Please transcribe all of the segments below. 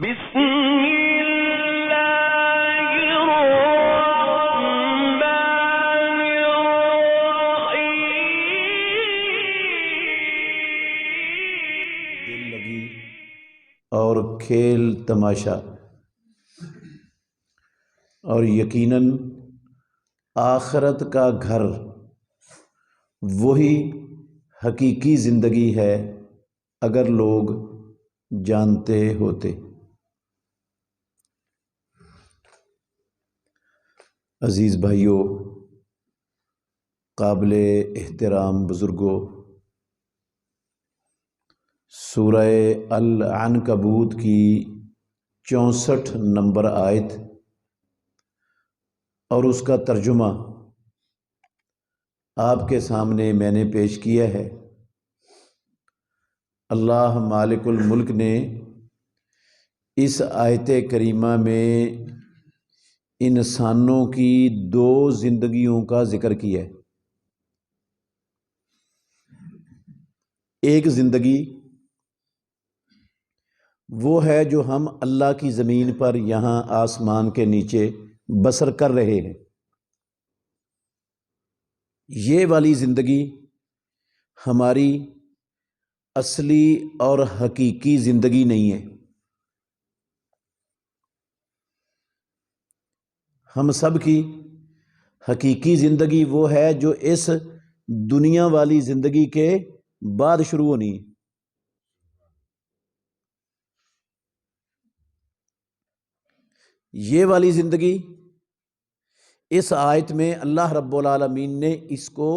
بسم اللہ الرحمن الرحیم۔ دل لگی اور کھیل تماشا، اور یقیناً آخرت کا گھر وہی حقیقی زندگی ہے اگر لوگ جانتے ہوتے۔ عزیز بھائیوں، قابل احترام بزرگوں، سورہ العنکبوت کی 64 نمبر آیت اور اس کا ترجمہ آپ کے سامنے میں نے پیش کیا ہے۔ اللہ مالک الملک نے اس آیت کریمہ میں انسانوں کی دو زندگیوں کا ذکر کیا ہے۔ ایک زندگی وہ ہے جو ہم اللہ کی زمین پر یہاں آسمان کے نیچے بسر کر رہے ہیں۔ یہ والی زندگی ہماری اصلی اور حقیقی زندگی نہیں ہے۔ ہم سب کی حقیقی زندگی وہ ہے جو اس دنیا والی زندگی کے بعد شروع ہونی ہے۔ یہ والی زندگی اس آیت میں اللہ رب العالمین نے اس کو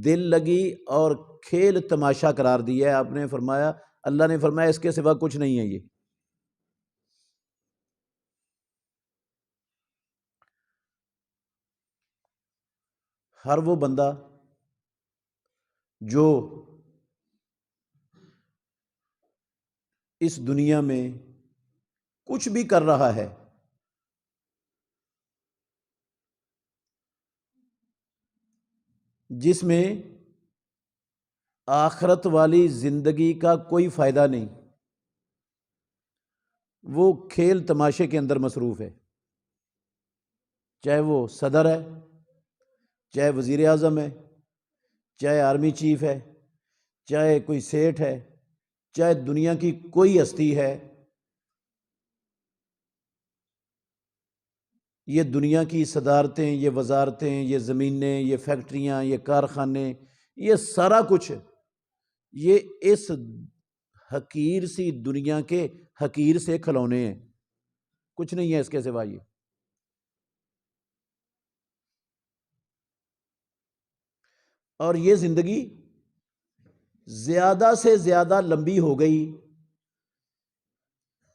دل لگی اور کھیل تماشا قرار دیا ہے۔ آپ نے فرمایا، اللہ نے فرمایا اس کے سوا کچھ نہیں ہے۔ یہ ہر وہ بندہ جو اس دنیا میں کچھ بھی کر رہا ہے، جس میں آخرت والی زندگی کا کوئی فائدہ نہیں، وہ کھیل تماشے کے اندر مصروف ہے۔ چاہے وہ صدر ہے، چاہے وزیر اعظم ہے، چاہے آرمی چیف ہے، چاہے کوئی سیٹھ ہے، چاہے دنیا کی کوئی ہستی ہے، یہ دنیا کی صدارتیں، یہ وزارتیں، یہ زمینیں، یہ فیکٹریاں، یہ کارخانے، یہ سارا کچھ یہ اس حقیر سی دنیا کے حقیر سے کھلونے ہیں، کچھ نہیں ہے اس کے سوا۔ یہ اور یہ زندگی زیادہ سے زیادہ لمبی ہو گئی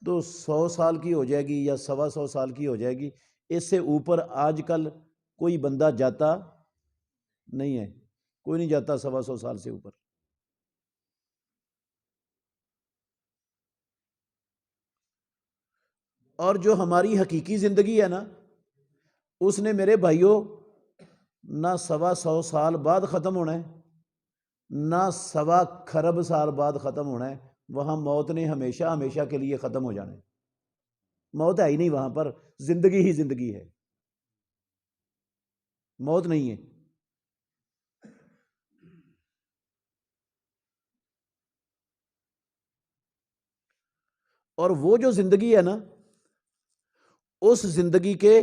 تو 100 سال کی ہو جائے گی یا 125 سال کی ہو جائے گی۔ اس سے اوپر آج کل کوئی بندہ جاتا نہیں ہے، کوئی نہیں جاتا 125 سال سے اوپر۔ اور جو ہماری حقیقی زندگی ہے نا، اس نے میرے بھائیوں نہ 125 سال بعد ختم ہونا ہے، نہ 1.25 خرب سال بعد ختم ہونا ہے۔ وہاں موت نے ہمیشہ ہمیشہ کے لیے ختم ہو جانا ہے۔ موت ہے ہی نہیں وہاں پر، زندگی ہی زندگی ہے، موت نہیں ہے۔ اور وہ جو زندگی ہے نا، اس زندگی کے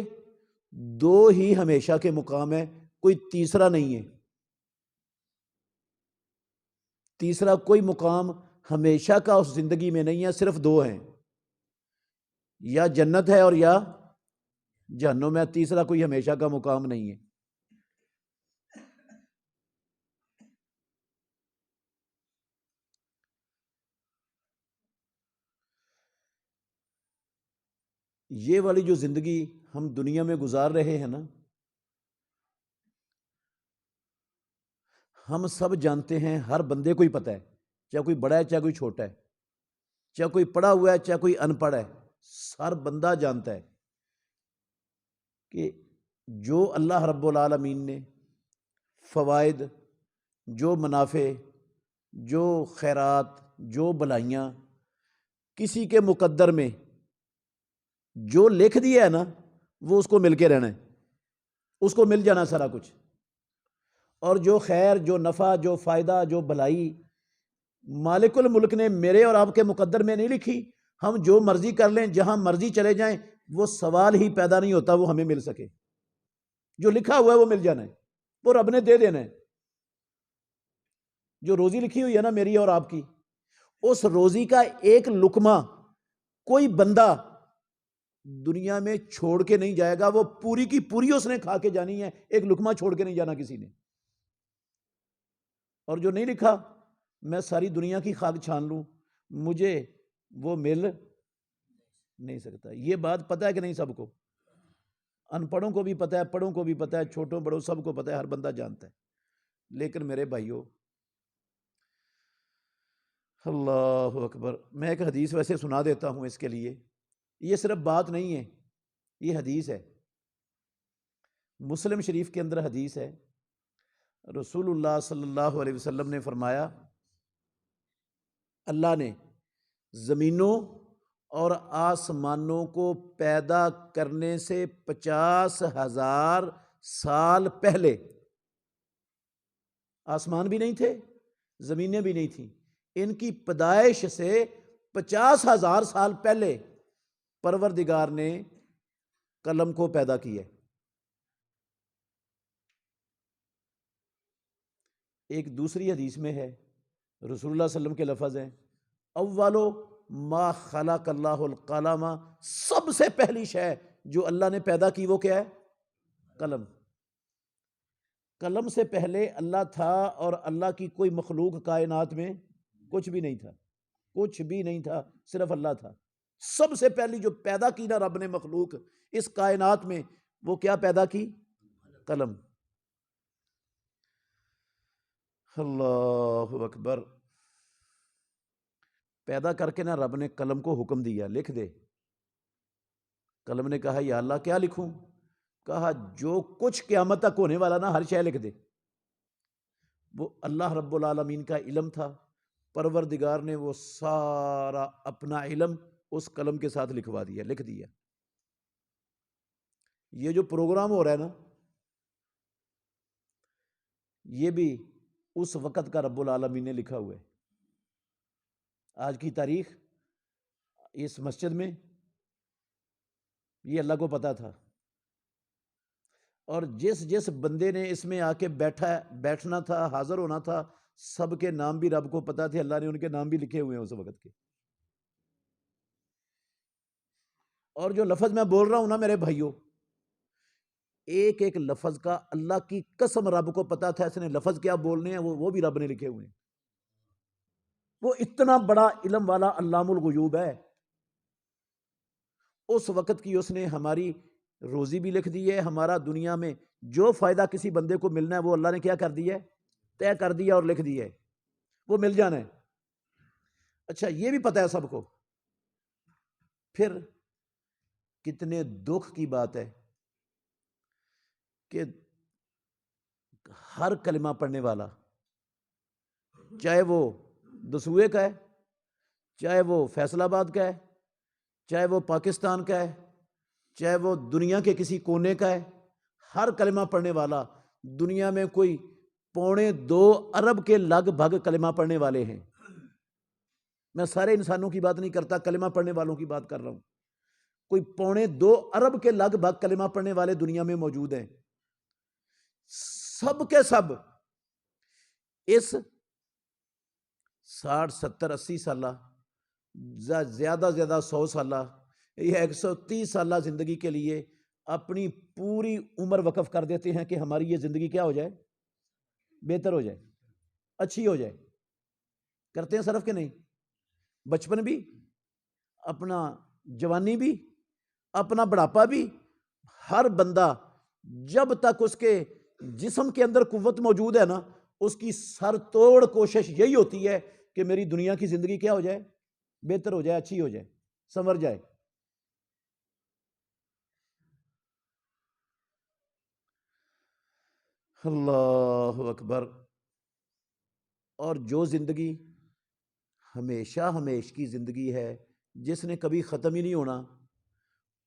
دو ہی ہمیشہ کے مقام ہیں، کوئی تیسرا نہیں ہے۔ تیسرا کوئی مقام ہمیشہ کا اس زندگی میں نہیں ہے، صرف دو ہیں، یا جنت ہے اور یا جہنم ہے۔ تیسرا کوئی ہمیشہ کا مقام نہیں ہے۔ یہ والی جو زندگی ہم دنیا میں گزار رہے ہیں نا، ہم سب جانتے ہیں، ہر بندے کو ہی پتہ ہے، چاہے کوئی بڑا ہے چاہے کوئی چھوٹا ہے، چاہے کوئی پڑھا ہوا ہے چاہے کوئی ان پڑھ ہے، ہر بندہ جانتا ہے کہ جو اللہ رب العالمین نے فوائد، جو منافع، جو خیرات، جو بھلائیاں کسی کے مقدر میں جو لکھ دیا ہے نا وہ اس کو مل کے رہنا ہے، اس کو مل جانا سارا کچھ، اور جو خیر، جو نفع، جو فائدہ، جو بھلائی مالک الملک نے میرے اور آپ کے مقدر میں نہیں لکھی، ہم جو مرضی کر لیں، جہاں مرضی چلے جائیں، وہ سوال ہی پیدا نہیں ہوتا وہ ہمیں مل سکے۔ جو لکھا ہوا ہے وہ مل جانا ہے، وہ رب نے دے دینا ہے۔ جو روزی لکھی ہوئی ہے نا میری اور آپ کی، اس روزی کا ایک لقمہ کوئی بندہ دنیا میں چھوڑ کے نہیں جائے گا، وہ پوری کی پوری اس نے کھا کے جانی ہے، ایک لقمہ چھوڑ کے نہیں جانا کسی نے۔ اور جو نہیں لکھا، میں ساری دنیا کی خاک چھان لوں، مجھے وہ مل نہیں سکتا۔ یہ بات پتہ ہے کہ نہیں سب کو؟ ان پڑھوں کو بھی پتہ ہے، پڑھوں کو بھی پتہ ہے، چھوٹوں بڑوں سب کو پتہ ہے، ہر بندہ جانتا ہے۔ لیکن میرے بھائیوں، اللہ اکبر، میں ایک حدیث ویسے سنا دیتا ہوں اس کے لیے، یہ صرف بات نہیں ہے، یہ حدیث ہے۔ مسلم شریف کے اندر حدیث ہے، رسول اللہ صلی اللہ علیہ وسلم نے فرمایا، اللہ نے زمینوں اور آسمانوں کو پیدا کرنے سے 50,000 سال پہلے، آسمان بھی نہیں تھے، زمینیں بھی نہیں تھیں، ان کی پیدائش سے 50,000 سال پہلے پروردگار نے قلم کو پیدا کیا۔ ایک دوسری حدیث میں ہے، رسول اللہ صلی اللہ علیہ وسلم کے لفظ ہیں، اولو ما خلق اللہ القلم، سب سے پہلی شے جو اللہ نے پیدا کی وہ کیا ہے؟ قلم۔ قلم سے پہلے اللہ تھا، اور اللہ کی کوئی مخلوق کائنات میں کچھ بھی نہیں تھا، کچھ بھی نہیں تھا، صرف اللہ تھا۔ سب سے پہلی جو پیدا کی نا رب نے مخلوق اس کائنات میں، وہ کیا پیدا کی؟ قلم۔ اللہ اکبر۔ پیدا کر کے نا رب نے قلم کو حکم دیا، لکھ دے۔ قلم نے کہا یا اللہ کیا لکھوں؟ کہا جو کچھ قیامت تک ہونے والا نا ہر شے لکھ دے۔ وہ اللہ رب العالمین کا علم تھا، پروردگار نے وہ سارا اپنا علم اس قلم کے ساتھ لکھوا دیا، لکھ دیا۔ یہ جو پروگرام ہو رہا ہے نا، یہ بھی اس وقت کا رب العالمین نے لکھا ہوا ہے۔ آج کی تاریخ اس مسجد میں یہ اللہ کو پتا تھا، اور جس بندے نے اس میں آ کے بیٹھنا تھا، حاضر ہونا تھا، سب کے نام بھی رب کو پتا تھے، اللہ نے ان کے نام بھی لکھے ہوئے ہیں اس وقت کے۔ اور جو لفظ میں بول رہا ہوں نا میرے بھائیوں، ایک ایک لفظ کا اللہ کی قسم رب کو پتا تھا، اس نے لفظ کیا بولنے ہیں وہ بھی رب نے لکھے ہوئے ہیں۔ وہ اتنا بڑا علم والا علام الغیوب ہے۔ اس وقت کی اس نے ہماری روزی بھی لکھ دی ہے، ہمارا دنیا میں جو فائدہ کسی بندے کو ملنا ہے وہ اللہ نے کیا کر دیا ہے؟ طے کر دیا اور لکھ دیا ہے، وہ مل جانا ہے۔ اچھا یہ بھی پتہ ہے سب کو، پھر کتنے دکھ کی بات ہے کہ ہر کلمہ پڑھنے والا، چاہے وہ دسوئے کا ہے، چاہے وہ فیصل آباد کا ہے، چاہے وہ پاکستان کا ہے، چاہے وہ دنیا کے کسی کونے کا ہے، ہر کلمہ پڑھنے والا، دنیا میں کوئی 2.25 ارب کے لگ بھگ کلمہ پڑھنے والے ہیں۔ میں سارے انسانوں کی بات نہیں کرتا، کلمہ پڑھنے والوں کی بات کر رہا ہوں۔ کوئی 2.25 ارب کے لگ بھگ کلمہ پڑھنے والے دنیا میں موجود ہیں۔ سب کے سب اس 60 70 80 سالہ، زیادہ 100 سالہ یا 130 سالہ زندگی کے لیے اپنی پوری عمر وقف کر دیتے ہیں کہ ہماری یہ زندگی کیا ہو جائے؟ بہتر ہو جائے، اچھی ہو جائے۔ کرتے ہیں صرف کہ نہیں؟ بچپن بھی، اپنا جوانی بھی، اپنا بڑھاپا بھی، ہر بندہ جب تک اس کے جسم کے اندر قوت موجود ہے نا، اس کی سر توڑ کوشش یہی ہوتی ہے کہ میری دنیا کی زندگی کیا ہو جائے؟ بہتر ہو جائے، اچھی ہو جائے، سنور جائے۔ اللہ اکبر۔ اور جو زندگی ہمیشہ ہمیش کی زندگی ہے، جس نے کبھی ختم ہی نہیں ہونا،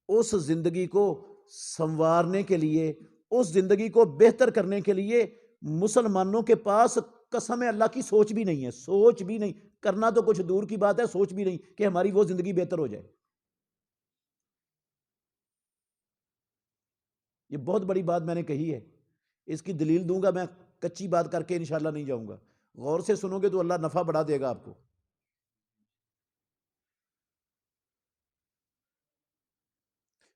اس زندگی کو سنوارنے کے لیے، اس زندگی کو بہتر کرنے کے لیے مسلمانوں کے پاس قسم اللہ کی سوچ بھی نہیں ہے، سوچ بھی نہیں، کرنا تو کچھ دور کی بات ہے، سوچ بھی نہیں کہ ہماری وہ زندگی بہتر ہو جائے۔ یہ بہت بڑی بات میں نے کہی ہے، اس کی دلیل دوں گا، میں کچی بات کر کے انشاءاللہ نہیں جاؤں گا، غور سے سنو گے تو اللہ نفع بڑھا دے گا آپ کو۔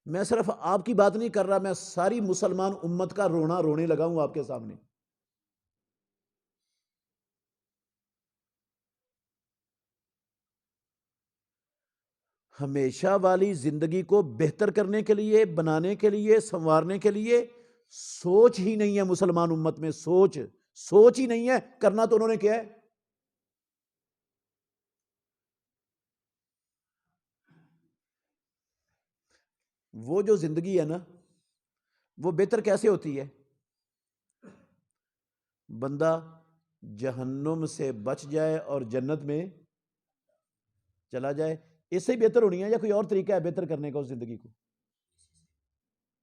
میں صرف آپ کی بات نہیں کر رہا، میں ساری مسلمان امت کا رونا رونے لگا ہوں آپ کے سامنے۔ ہمیشہ والی زندگی کو بہتر کرنے کے لیے، بنانے کے لیے، سنوارنے کے لیے سوچ ہی نہیں ہے مسلمان امت میں، سوچ ہی نہیں ہے، کرنا تو انہوں نے کیا ہے۔ وہ جو زندگی ہے نا، وہ بہتر کیسے ہوتی ہے؟ بندہ جہنم سے بچ جائے اور جنت میں چلا جائے، اس سے بہتر ہونی ہے یا کوئی اور طریقہ ہے بہتر کرنے کا اس زندگی کو؟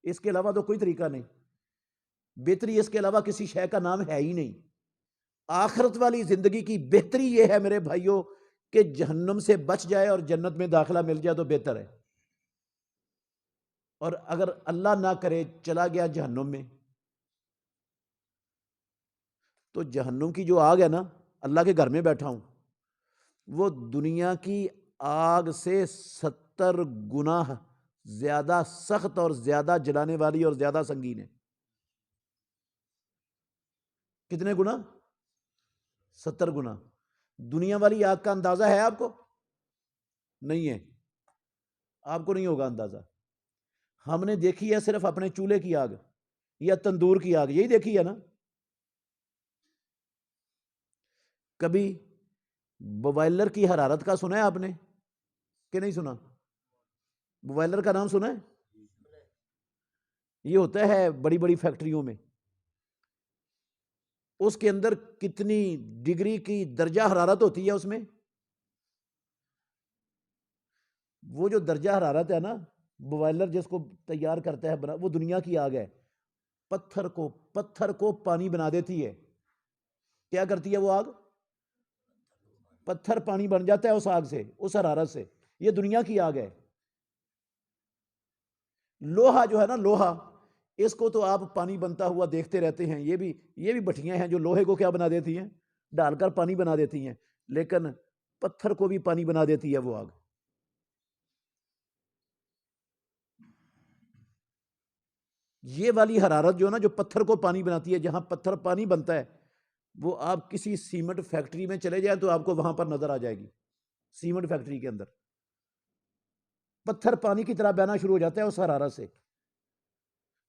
اس کے علاوہ تو کوئی طریقہ نہیں، بہتری اس کے علاوہ کسی شے کا نام ہے ہی نہیں۔ آخرت والی زندگی کی بہتری یہ ہے میرے بھائیوں کہ جہنم سے بچ جائے اور جنت میں داخلہ مل جائے تو بہتر ہے، اور اگر اللہ نہ کرے چلا گیا جہنم میں، تو جہنم کی جو آگ ہے نا، اللہ کے گھر میں بیٹھا ہوں، وہ دنیا کی آگ سے 70 گنا زیادہ سخت اور زیادہ جلانے والی اور زیادہ سنگین ہے۔ کتنے گنا؟ 70 گنا۔ دنیا والی آگ کا اندازہ ہے آپ کو؟ نہیں ہے، آپ کو نہیں ہوگا اندازہ۔ ہم نے دیکھی ہے صرف اپنے چولہے کی آگ یا تندور کی آگ، یہی دیکھی ہے نا۔ کبھی بوائلر کی حرارت کا سنا ہے آپ نے کہ نہیں سنا؟ بوائلر کا نام سنا ہے؟ یہ ہوتا ہے بڑی بڑی فیکٹریوں میں، اس کے اندر کتنی ڈگری کی درجہ حرارت ہوتی ہے اس میں؟ وہ جو درجہ حرارت ہے نا، بوائلر جس کو تیار کرتا ہے وہ دنیا کی آگ ہے، پتھر کو پانی بنا دیتی ہے۔ کیا کرتی ہے وہ آگ؟ پتھر پانی بن جاتا ہے اس آگ سے، اس حرارت سے۔ یہ دنیا کی آگ ہے۔ لوہا جو ہے نا، لوہا، اس کو تو آپ پانی بنتا ہوا دیکھتے رہتے ہیں، یہ بھی بھٹیاں ہیں جو لوہے کو کیا بنا دیتی ہیں؟ ڈال کر پانی بنا دیتی ہیں، لیکن پتھر کو بھی پانی بنا دیتی ہے وہ آگ۔ یہ والی حرارت جو نا، جو پتھر کو پانی بناتی ہے، جہاں پتھر پانی بنتا ہے، وہ آپ کسی سیمنٹ فیکٹری میں چلے جائیں تو آپ کو وہاں پر نظر آ جائے گی۔ سیمنٹ فیکٹری کے اندر پتھر پانی کی طرح بہنا شروع ہو جاتا ہے اس حرارت سے۔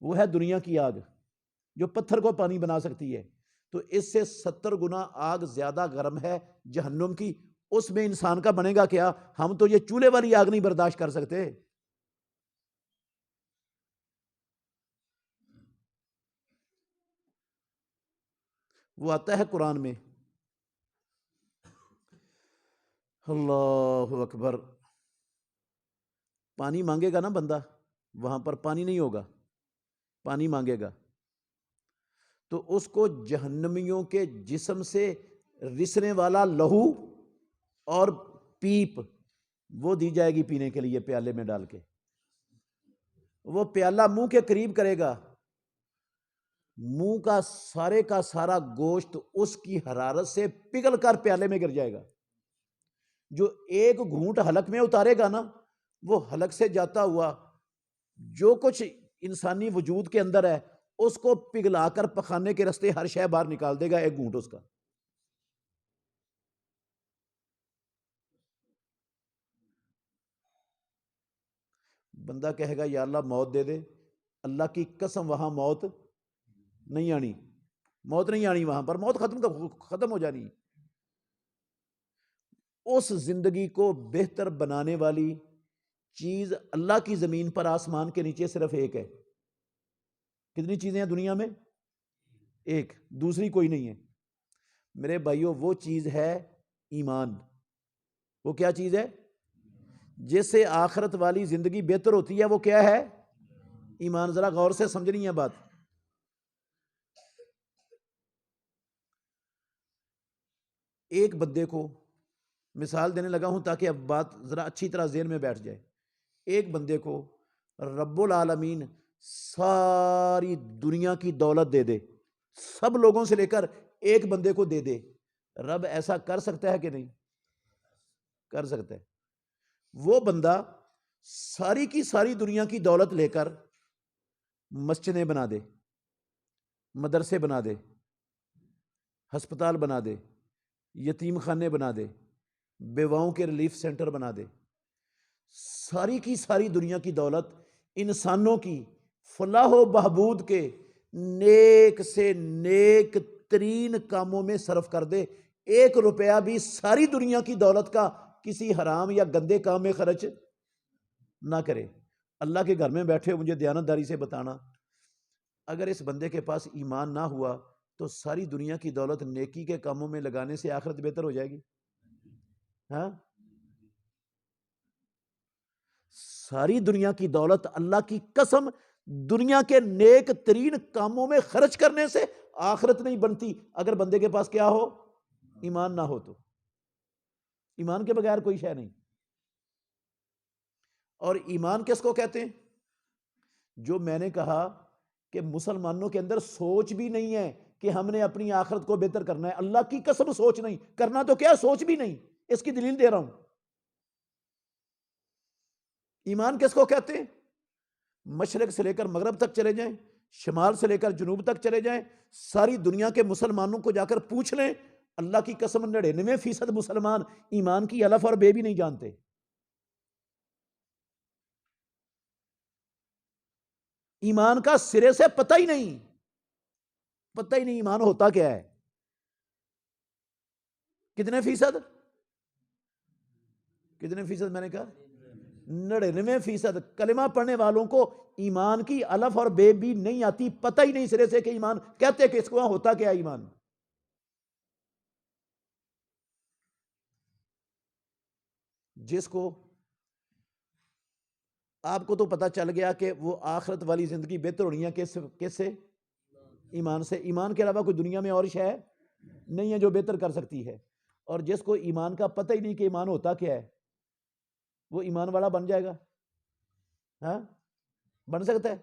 وہ ہے دنیا کی آگ جو پتھر کو پانی بنا سکتی ہے۔ تو اس سے 70 گنا آگ زیادہ گرم ہے جہنم کی، اس میں انسان کا بنے گا کیا؟ ہم تو یہ چولہے والی آگ نہیں برداشت کر سکتے۔ وہ آتا ہے قرآن میں، اللہ اکبر، پانی مانگے گا نا بندہ، وہاں پر پانی نہیں ہوگا، پانی مانگے گا تو اس کو جہنمیوں کے جسم سے رسنے والا لہو اور پیپ وہ دی جائے گی پینے کے لیے، پیالے میں ڈال کے۔ وہ پیالہ منہ کے قریب کرے گا، منہ کا سارا گوشت اس کی حرارت سے پگھل کر پیالے میں گر جائے گا۔ جو ایک گھونٹ حلق میں اتارے گا نا، وہ حلق سے جاتا ہوا جو کچھ انسانی وجود کے اندر ہے اس کو پگھلا کر پخانے کے رستے ہر شے باہر نکال دے گا، ایک گھونٹ اس کا۔ بندہ کہے گا یا اللہ موت دے دے، اللہ کی قسم وہاں موت نہیں آنی، موت نہیں آنی، وہاں پر موت ختم ہو جانی۔ اس زندگی کو بہتر بنانے والی چیز اللہ کی زمین پر آسمان کے نیچے صرف ایک ہے۔ کتنی چیزیں ہیں دنیا میں؟ ایک، دوسری کوئی نہیں ہے میرے بھائیوں۔ وہ چیز ہے ایمان۔ وہ کیا چیز ہے؟ جس سے آخرت والی زندگی بہتر ہوتی ہے وہ کیا ہے؟ ایمان. ذرا غور سے سمجھنی ہے بات. ایک بندے کو مثال دینے لگا ہوں تاکہ اب بات ذرا اچھی طرح ذہن میں بیٹھ جائے. ایک بندے کو رب العالمین ساری دنیا کی دولت دے دے, سب لوگوں سے لے کر ایک بندے کو دے دے, رب ایسا کر سکتا ہے کہ نہیں؟ کر سکتا ہے. وہ بندہ ساری کی ساری دنیا کی دولت لے کر مسجدیں بنا دے, مدرسے بنا دے, ہسپتال بنا دے, یتیم خانے بنا دے, بیواؤں کے ریلیف سینٹر بنا دے, ساری کی ساری دنیا کی دولت انسانوں کی فلاح و بہبود کے نیک سے نیک ترین کاموں میں صرف کر دے, 1 روپیہ بھی ساری دنیا کی دولت کا کسی حرام یا گندے کام میں خرچ نہ کرے. اللہ کے گھر میں بیٹھے مجھے دیانتداری سے بتانا, اگر اس بندے کے پاس ایمان نہ ہوا تو ساری دنیا کی دولت نیکی کے کاموں میں لگانے سے آخرت بہتر ہو جائے گی؟ ہاں, ساری دنیا کی دولت اللہ کی قسم دنیا کے نیک ترین کاموں میں خرچ کرنے سے آخرت نہیں بنتی اگر بندے کے پاس کیا ہو؟ ایمان نہ ہو. تو ایمان کے بغیر کوئی شے نہیں. اور ایمان کس کو کہتے ہیں؟ جو میں نے کہا کہ مسلمانوں کے اندر سوچ بھی نہیں ہے کہ ہم نے اپنی آخرت کو بہتر کرنا ہے. اللہ کی قسم سوچ نہیں, کرنا تو کیا, سوچ بھی نہیں. اس کی دلیل دے رہا ہوں. ایمان کس کو کہتے ہیں؟ مشرق سے لے کر مغرب تک چلے جائیں, شمال سے لے کر جنوب تک چلے جائیں, ساری دنیا کے مسلمانوں کو جا کر پوچھ لیں, اللہ کی قسم 99% مسلمان ایمان کی الف اور بے بھی نہیں جانتے. ایمان کا سرے سے پتہ ہی نہیں, پتہ ہی نہیں ایمان ہوتا کیا ہے. کتنے فیصد؟ کتنے فیصد میں نے کہا؟ 99% کلمہ پڑھنے والوں کو ایمان کی الف اور بے بھی نہیں آتی, پتہ ہی نہیں سرے سے کہ ایمان کہتے کہ اس کو ہوتا کیا ایمان. جس کو آپ کو تو پتہ چل گیا کہ وہ آخرت والی زندگی بہتر ہونی ہے کس سے؟ ایمان سے. ایمان کے علاوہ کوئی دنیا میں اور شے نہیں ہے جو بہتر کر سکتی ہے. اور جس کو ایمان کا پتہ ہی نہیں کہ ایمان ہوتا کیا ہے, وہ ایمان والا بن جائے گا؟ ہاں, بن سکتا ہے؟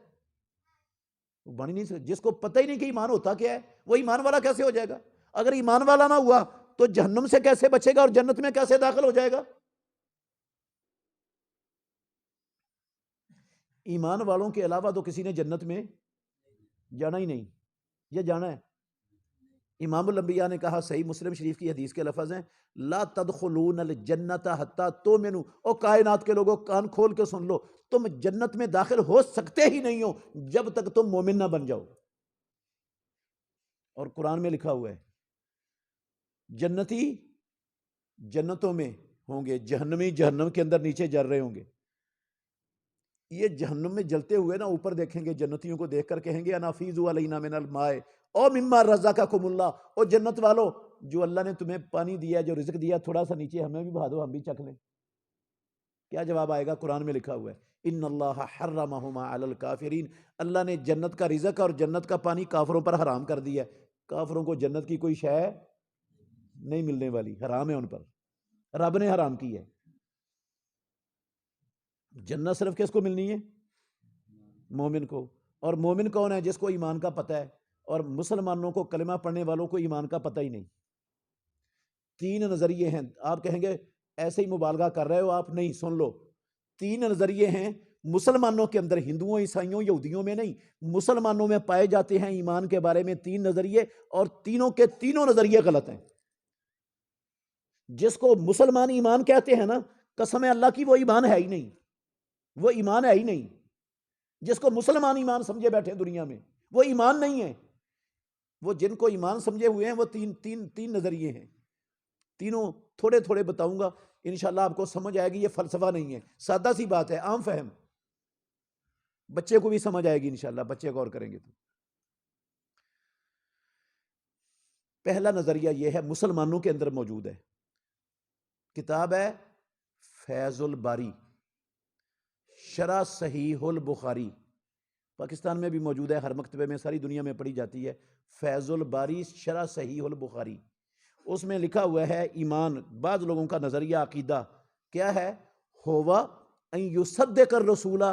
بن ہی نہیں سکتا. جس کو پتہ ہی نہیں کہ ایمان ہوتا کیا ہے وہ ایمان والا کیسے ہو جائے گا؟ اگر ایمان والا نہ ہوا تو جہنم سے کیسے بچے گا اور جنت میں کیسے داخل ہو جائے گا؟ ایمان والوں کے علاوہ تو کسی نے جنت میں جانا ہی نہیں. یہ جانا ہے. امام الانبیاء نے کہا, صحیح مسلم شریف کی حدیث کے لفظ ہیں, لا تدخلون الجنت حتی تؤمنوا. او کائنات کے لوگوں کان کھول کے سن لو, تم جنت میں داخل ہو سکتے ہی نہیں ہو جب تک تم مومن نہ بن جاؤ. اور قرآن میں لکھا ہوا ہے جنتی جنتوں میں ہوں گے, جہنمی جہنم کے اندر نیچے جل رہے ہوں گے. یہ جہنم میں جلتے ہوئے نا اوپر دیکھیں گے, جنتیوں کو دیکھ کر کہیں گے انافیزوا علینا من الماء او مما رزقکم اللہ. او جنت والو, جو اللہ نے تمہیں پانی دیا, جو رزق دیا, تھوڑا سا نیچے ہمیں بھی بہا دو, ہم بھی چکھ لیں. کیا جواب آئے گا؟ قرآن میں لکھا ہوا ہے ان اللہ حرمہما علی الکافرین. اللہ نے جنت کا رزق اور جنت کا پانی کافروں پر حرام کر دیا. کافروں کو جنت کی کوئی شے نہیں ملنے والی, حرام ہے ان پر, رب نے حرام کی ہے. جنت صرف کس کو ملنی ہے؟ مومن کو. اور مومن کون ہے؟ جس کو ایمان کا پتہ ہے. اور مسلمانوں کو, کلمہ پڑھنے والوں کو ایمان کا پتہ ہی نہیں. 3 نظریے ہیں. آپ کہیں گے ایسے ہی مبالغہ کر رہے ہو آپ. نہیں, سن لو. 3 نظریے ہیں مسلمانوں کے اندر, ہندوؤں, عیسائیوں, یہودیوں میں نہیں, مسلمانوں میں پائے جاتے ہیں ایمان کے بارے میں 3 نظریے, اور تینوں کے تینوں نظریے غلط ہیں. جس کو مسلمان ایمان کہتے ہیں نا, قسم اللہ کی وہ ایمان ہے ہی نہیں, وہ ایمان ہے ہی نہیں. جس کو مسلمان ایمان سمجھے بیٹھے دنیا میں, وہ ایمان نہیں ہے. وہ جن کو ایمان سمجھے ہوئے ہیں وہ تین نظریے ہیں. تینوں تھوڑے تھوڑے بتاؤں گا انشاءاللہ, آپ کو سمجھ آئے گی. یہ فلسفہ نہیں ہے, سادہ سی بات ہے, عام فہم. بچے کو بھی سمجھ آئے گی انشاءاللہ, بچے غور کریں گے تو. پہلا نظریہ یہ ہے, مسلمانوں کے اندر موجود ہے. کتاب ہے فیض الباری, شرح صحیح البخاری پاکستان میں بھی موجود ہے، ہر مکتبے میں، ساری دنیا میں پڑھی جاتی ہے، فیض الباری شرح صحیح البخاری، اس میں لکھا ہوا ہے ایمان، بعض لوگوں کا نظریہ عقیدہ کیا ہے، ہوا ان یصدق الرسول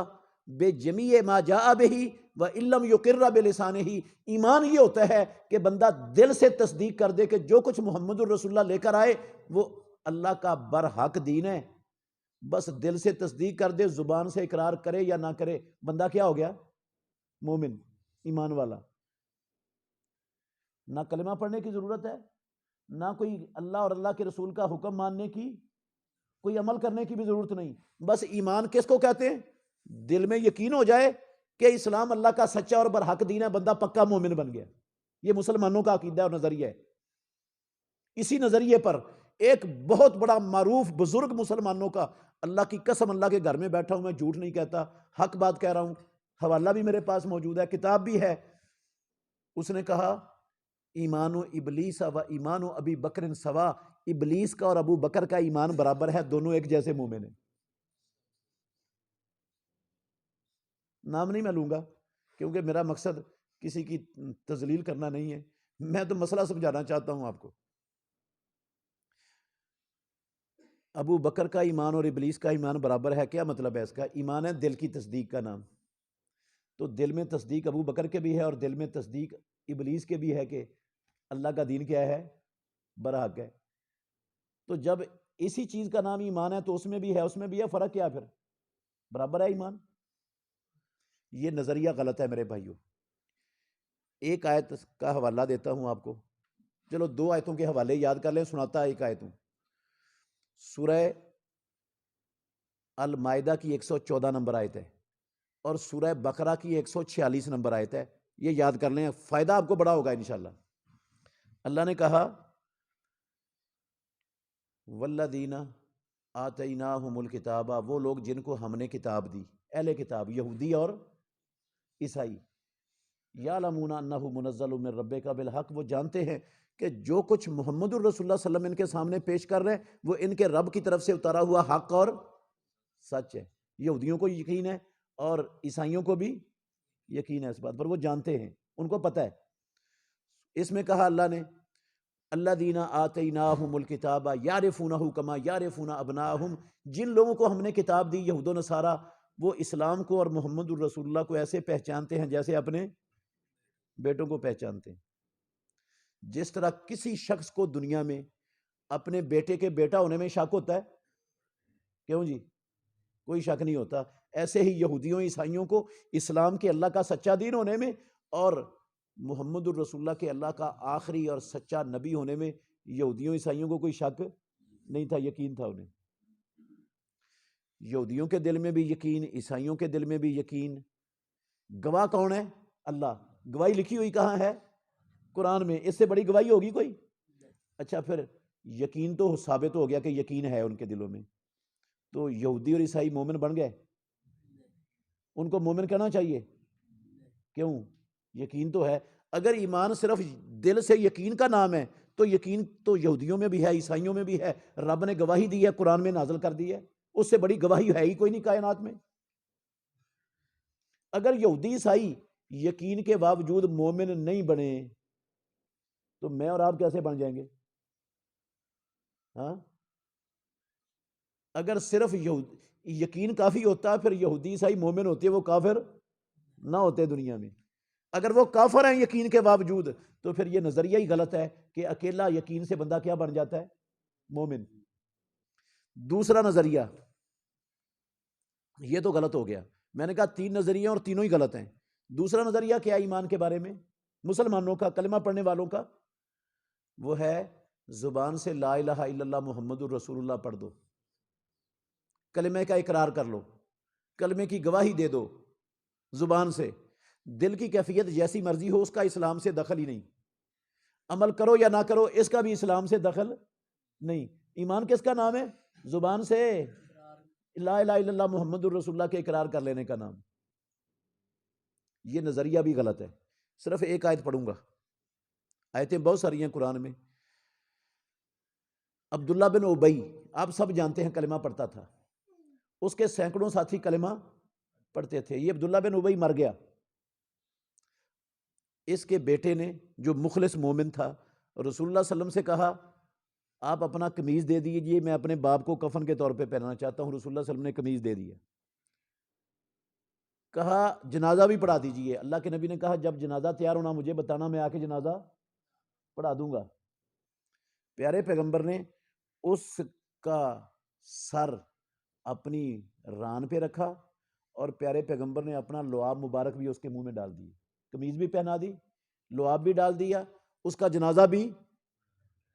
بجمیع ما جاء بہ وان لم یقر بلسانہ، ایمان یہ ہوتا ہے کہ بندہ دل سے تصدیق کر دے کہ جو کچھ محمد الرسول اللہ لے کر آئے وہ اللہ کا برحق دین ہے، بس دل سے تصدیق کر دے، زبان سے اقرار کرے یا نہ کرے، بندہ کیا ہو گیا؟ مومن، ایمان والا۔ نہ کلمہ پڑھنے کی ضرورت ہے، نہ کوئی اللہ اور اللہ کے رسول کا حکم ماننے کی، کوئی عمل کرنے کی بھی ضرورت نہیں، بس ایمان کس کو کہتے ہیں؟ دل میں یقین ہو جائے کہ اسلام اللہ کا سچا اور برحق دین ہے، بندہ پکا مومن بن گیا۔ یہ مسلمانوں کا عقیدہ اور نظریہ ہے۔ اسی نظریے پر ایک بہت بڑا معروف بزرگ مسلمانوں کا، اللہ کی قسم اللہ کے گھر میں بیٹھا ہوں، میں جھوٹ نہیں کہتا، حق بات کہہ رہا ہوں، حوالہ بھی میرے پاس موجود ہے، کتاب بھی ہے، اس نے کہا ایمان ابلیس و ایمان ابی بکر سوا، ابلیس کا اور ابو بکر کا ایمان برابر ہے، دونوں ایک جیسے مومن ہیں۔ نام نہیں میں لوں گا کیونکہ میرا مقصد کسی کی تذلیل کرنا نہیں ہے، میں تو مسئلہ سمجھانا چاہتا ہوں آپ کو۔ ابو بکر کا ایمان اور ابلیس کا ایمان برابر ہے، کیا مطلب ہے اس کا؟ ایمان ہے دل کی تصدیق کا نام، تو دل میں تصدیق ابو بکر کے بھی ہے اور دل میں تصدیق ابلیس کے بھی ہے کہ اللہ کا دین کیا ہے؟ برحق ہے۔ تو جب اسی چیز کا نام ایمان ہے تو اس میں بھی ہے، اس میں بھی ہے، فرق کیا پھر؟ برابر ہے ایمان۔ یہ نظریہ غلط ہے میرے بھائیوں۔ ایک آیت کا حوالہ دیتا ہوں آپ کو، چلو 2 آیتوں کے حوالے یاد کر لیں، سناتا ایک آیتوں، سورہ المائدہ کی 114 نمبر آیت ہے اور سورہ بقرہ کی 146 نمبر آیت ہے، یہ یاد کر لیں، فائدہ آپ کو بڑا ہوگا انشاءاللہ۔ اللہ نے کہا والذین آتیناہم الکتاب، وہ لوگ جن کو ہم نے کتاب دی، اہل کتاب یہودی اور عیسائی، یعلمون انہ منزل من ربک بالحق، وہ جانتے ہیں کہ جو کچھ محمد الرسول اللہ صلی اللہ علیہ وسلم ان کے سامنے پیش کر رہے ہیں وہ ان کے رب کی طرف سے اتارا ہوا حق اور سچ ہے۔ یہودیوں کو یقین ہے اور عیسائیوں کو بھی یقین ہے اس بات پر، وہ جانتے ہیں، ان کو پتہ ہے۔ اس میں کہا اللہ نے الذین آتیناہم الکتاب یعرفونہ کما یعرفون ابناءہم، جن لوگوں کو ہم نے کتاب دی، یہود و نصارہ، وہ اسلام کو اور محمد الرسول اللہ کو ایسے پہچانتے ہیں جیسے اپنے بیٹوں کو پہچانتے ہیں۔ جس طرح کسی شخص کو دنیا میں اپنے بیٹے کے بیٹا ہونے میں شک ہوتا ہے، کیوں جی؟ کوئی شک نہیں ہوتا، ایسے ہی یہودیوں عیسائیوں کو اسلام کے اللہ کا سچا دین ہونے میں اور محمد الرسول اللہ کے اللہ کا آخری اور سچا نبی ہونے میں یہودیوں عیسائیوں کو کوئی شک نہیں تھا، یقین تھا انہیں۔ یہودیوں کے دل میں بھی یقین، عیسائیوں کے دل میں بھی یقین۔ گواہ کون ہے؟ اللہ۔ گواہی لکھی ہوئی کہاں ہے؟ قرآن میں۔ اس سے بڑی گواہی ہوگی کوئی؟ اچھا پھر یقین تو ثابت ہو گیا کہ یقین ہے ان کے دلوں میں، تو یہودی اور عیسائی مومن بن گئے؟ ان کو مومن کہنا چاہیے؟ کیوں؟ یقین تو ہے۔ اگر ایمان صرف دل سے یقین کا نام ہے تو یقین تو یہودیوں میں بھی ہے، عیسائیوں میں بھی ہے، رب نے گواہی دی ہے، قرآن میں نازل کر دی ہے، اس سے بڑی گواہی ہے ہی کوئی نہیں کائنات میں۔ اگر یہودی عیسائی یقین کے باوجود مومن نہیں بنے تو میں اور آپ کیسے بن جائیں گے؟ ہاں، اگر صرف یقین کافی ہوتا پھر یہودی عیسائی مومن ہوتے، وہ کافر نہ ہوتے دنیا میں۔ اگر وہ کافر ہیں یقین کے باوجود تو پھر یہ نظریہ ہی غلط ہے کہ اکیلا یقین سے بندہ کیا بن جاتا ہے؟ مومن۔ دوسرا نظریہ، یہ تو غلط ہو گیا، میں نے کہا 3 نظریے اور تینوں ہی غلط ہیں۔ دوسرا نظریہ کیا ایمان کے بارے میں؟ مسلمانوں کا، کلمہ پڑھنے والوں کا، وہ ہے زبان سے لا الہ الا اللہ محمد الرسول اللہ پڑھ دو، کلمے کا اقرار کر لو، کلمے کی گواہی دے دو زبان سے، دل کی کیفیت جیسی مرضی ہو، اس کا اسلام سے دخل ہی نہیں، عمل کرو یا نہ کرو اس کا بھی اسلام سے دخل نہیں۔ ایمان کس کا نام ہے؟ زبان سے لا الہ الا اللہ محمد الرسول اللہ کے اقرار کر لینے کا نام۔ یہ نظریہ بھی غلط ہے۔ صرف ایک آیت پڑھوں گا، آیتیں بہت ساری ہیں قرآن میں۔ عبداللہ بن ابی، آپ سب جانتے ہیں کلمہ پڑھتا تھا، اس کے سینکڑوں ساتھی کلمہ پڑھتے تھے. یہ عبداللہ بن ابی مر گیا. اس کے بیٹے نے جو مخلص مومن تھا رسول اللہ صلی اللہ علیہ وسلم سے کہا آپ اپنا قمیض دے دیجئے، میں اپنے باپ کو کفن کے طور پہ پہنانا چاہتا ہوں. رسول اللہ صلی اللہ علیہ وسلم نے قمیض دے دیا. کہا جنازہ بھی پڑھا دیجئے. اللہ کے نبی نے کہا جب جنازہ تیار ہونا مجھے بتانا، میں آ کے جنازہ پڑھا دوں گا. پیارے پیغمبر نے اس کا سر اپنی ران پہ رکھا اور پیارے پیغمبر نے اپنا لعاب مبارک بھی اس کے منہ میں ڈال دی، قمیض بھی پہنا دی، لعاب بھی ڈال دیا، اس کا جنازہ بھی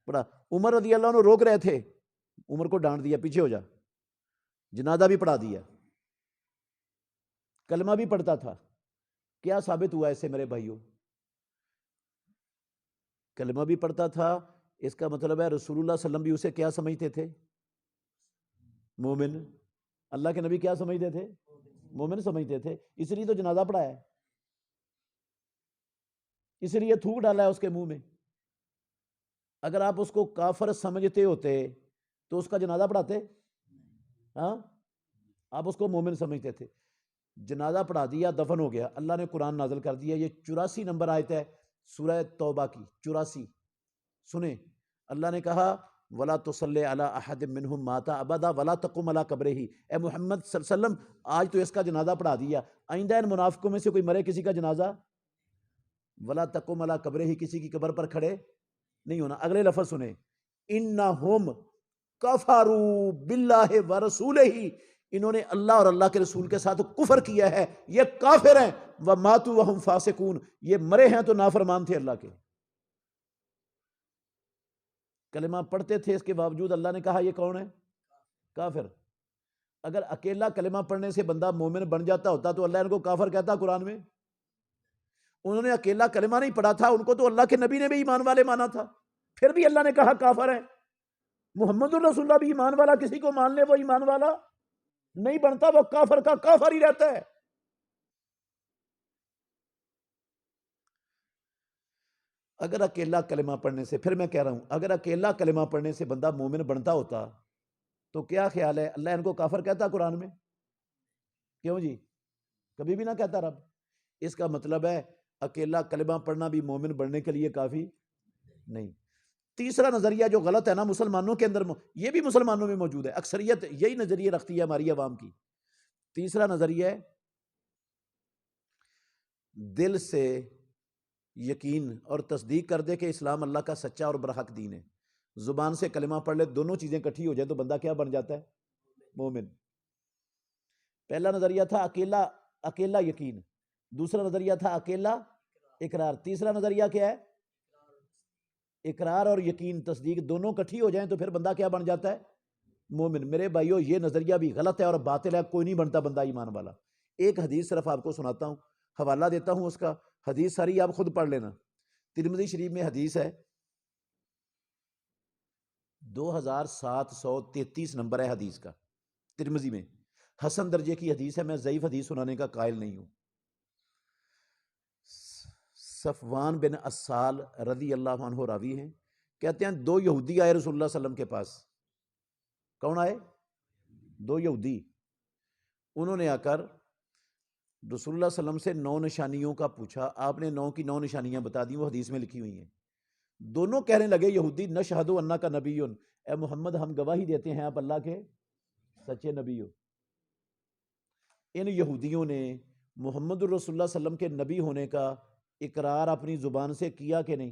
پڑھا. عمر رضی اللہ عنہ روک رہے تھے، عمر کو ڈانٹ دیا پیچھے ہو جا. جنازہ بھی پڑھا دیا. کلمہ بھی پڑھتا تھا. کیا ثابت ہوا اس سے میرے بھائیوں؟ کلمہ بھی پڑھتا تھا. اس کا مطلب ہے رسول اللہ صلی اللہ علیہ وسلم بھی اسے کیا سمجھتے تھے؟ مومن. اللہ کے نبی کیا سمجھتے تھے؟ مومن سمجھتے تھے. اس لیے تو جنازہ پڑھایا ہے، اس لیے تھوک ڈالا ہے اس کے منہ میں. اگر آپ اس کو کافر سمجھتے ہوتے تو اس کا جنازہ پڑھاتے؟ ہاں، آپ اس کو مومن سمجھتے تھے. جنازہ پڑھا دیا، دفن ہو گیا. اللہ نے قرآن نازل کر دیا. یہ 84 نمبر آیت ہے سورہ توبہ کی، 84. سنیں، اللہ نے کہا وَلَا تُصَلِّ عَلَىٰ أَحَدٍ مِّنْهُمْ مَاتَ أَبَدًا وَلَا تَقُمْ عَلَىٰ قَبْرِهِ. اے محمد صلی اللہ علیہ وسلم آج تو اس کا جنازہ پڑھا دیا، آئندہ ان منافقوں میں سے کوئی مرے کسی کا جنازہ وَلَا تَقُمْ عَلَىٰ قَبْرِهِ، کسی کی قبر پر کھڑے نہیں ہونا. اگلے لفظ سنیں، إِنَّهُمْ كَفَرُوا بِاللَّهِ وَرَسُولِهِ، انہوں نے اللہ اور اللہ کے رسول کے ساتھ کفر کیا ہے، یہ کافر ہیں. وَمَاتُوا وَهُمْ فَاسِقُونَ، یہ مرے ہیں تو نافرمان تھے اللہ کے. کلمہ پڑھتے تھے، اس کے باوجود اللہ نے کہا یہ کون ہے؟ کافر. اگر اکیلا کلمہ پڑھنے سے بندہ مومن بن جاتا ہوتا تو اللہ ان کو کافر کہتا قرآن میں؟ انہوں نے اکیلا کلمہ نہیں پڑھا تھا، ان کو تو اللہ کے نبی نے بھی ایمان والے مانا تھا، پھر بھی اللہ نے کہا کافر ہے. محمد الرسول اللہ بھی ایمان والا، کسی کو مان لے وہ ایمان والا نہیں بنتا، وہ کافر کا کافر ہی رہتا ہے. اگر اکیلا کلمہ پڑھنے سے، پھر میں کہہ رہا ہوں، اگر اکیلا کلمہ پڑھنے سے بندہ مومن بنتا ہوتا تو کیا خیال ہے اللہ ان کو کافر کہتا قرآن میں؟ کیوں جی؟ کبھی بھی نہ کہتا رب. اس کا مطلب ہے اکیلا کلمہ پڑھنا بھی مومن بننے کے لیے کافی نہیں. تیسرا نظریہ جو غلط ہے نا مسلمانوں کے اندر، یہ بھی مسلمانوں میں موجود ہے، اکثریت یہی نظریہ رکھتی ہے ہماری عوام کی. تیسرا نظریہ ہے دل سے یقین اور تصدیق کر دے کہ اسلام اللہ کا سچا اور برحق دین ہے. زبان سے کلمہ پڑھ لے، دونوں چیزیں کٹھی ہو جائے تو بندہ کیا بن جاتا ہے؟ مومن. پہلا نظریہ تھا اکیلا یقین، دوسرا نظریہ تھا اکیلا اقرار، تیسرا نظریہ کیا ہے؟ اقرار اور یقین، تصدیق دونوں کٹھی ہو جائیں تو پھر بندہ کیا بن جاتا ہے؟ مومن. میرے بھائیو یہ نظریہ بھی غلط ہے اور باطل ہے، کوئی نہیں بنتا بندہ ایمان والا. ایک حدیث صرف آپ کو سناتا ہوں، حوالہ دیتا ہوں اس کا، حدیث ساری آپ خود پڑھ لینا. ترمذی شریف میں حدیث ہے، 2733 نمبر ہے حدیث کا ترمذی میں. حسن درجے کی حدیث ہے، میں ضعیف حدیث سنانے کا قائل نہیں ہوں. صفوان بن اسال رضی اللہ عنہ راوی ہیں، کہتے ہیں دو یہودی آئے رسول اللہ صلی اللہ علیہ وسلم کے پاس. کون آئے؟ دو یہودی. انہوں نے آ کر رسول اللہ صلی اللہ علیہ وسلم سے 9 نشانیوں کا پوچھا. آپ نے 9 کی 9 نشانیاں بتا دی، وہ حدیث میں لکھی ہوئی ہیں. دونوں کہنے لگے یہودی، نشہد انک نبی، اے محمد ہم گواہی دیتے ہیں آپ اللہ کے سچے نبی ہو. ان یہودیوں نے محمد الرسول اللہ صلی اللہ علیہ وسلم کے نبی ہونے کا اقرار اپنی زبان سے کیا کہ نہیں؟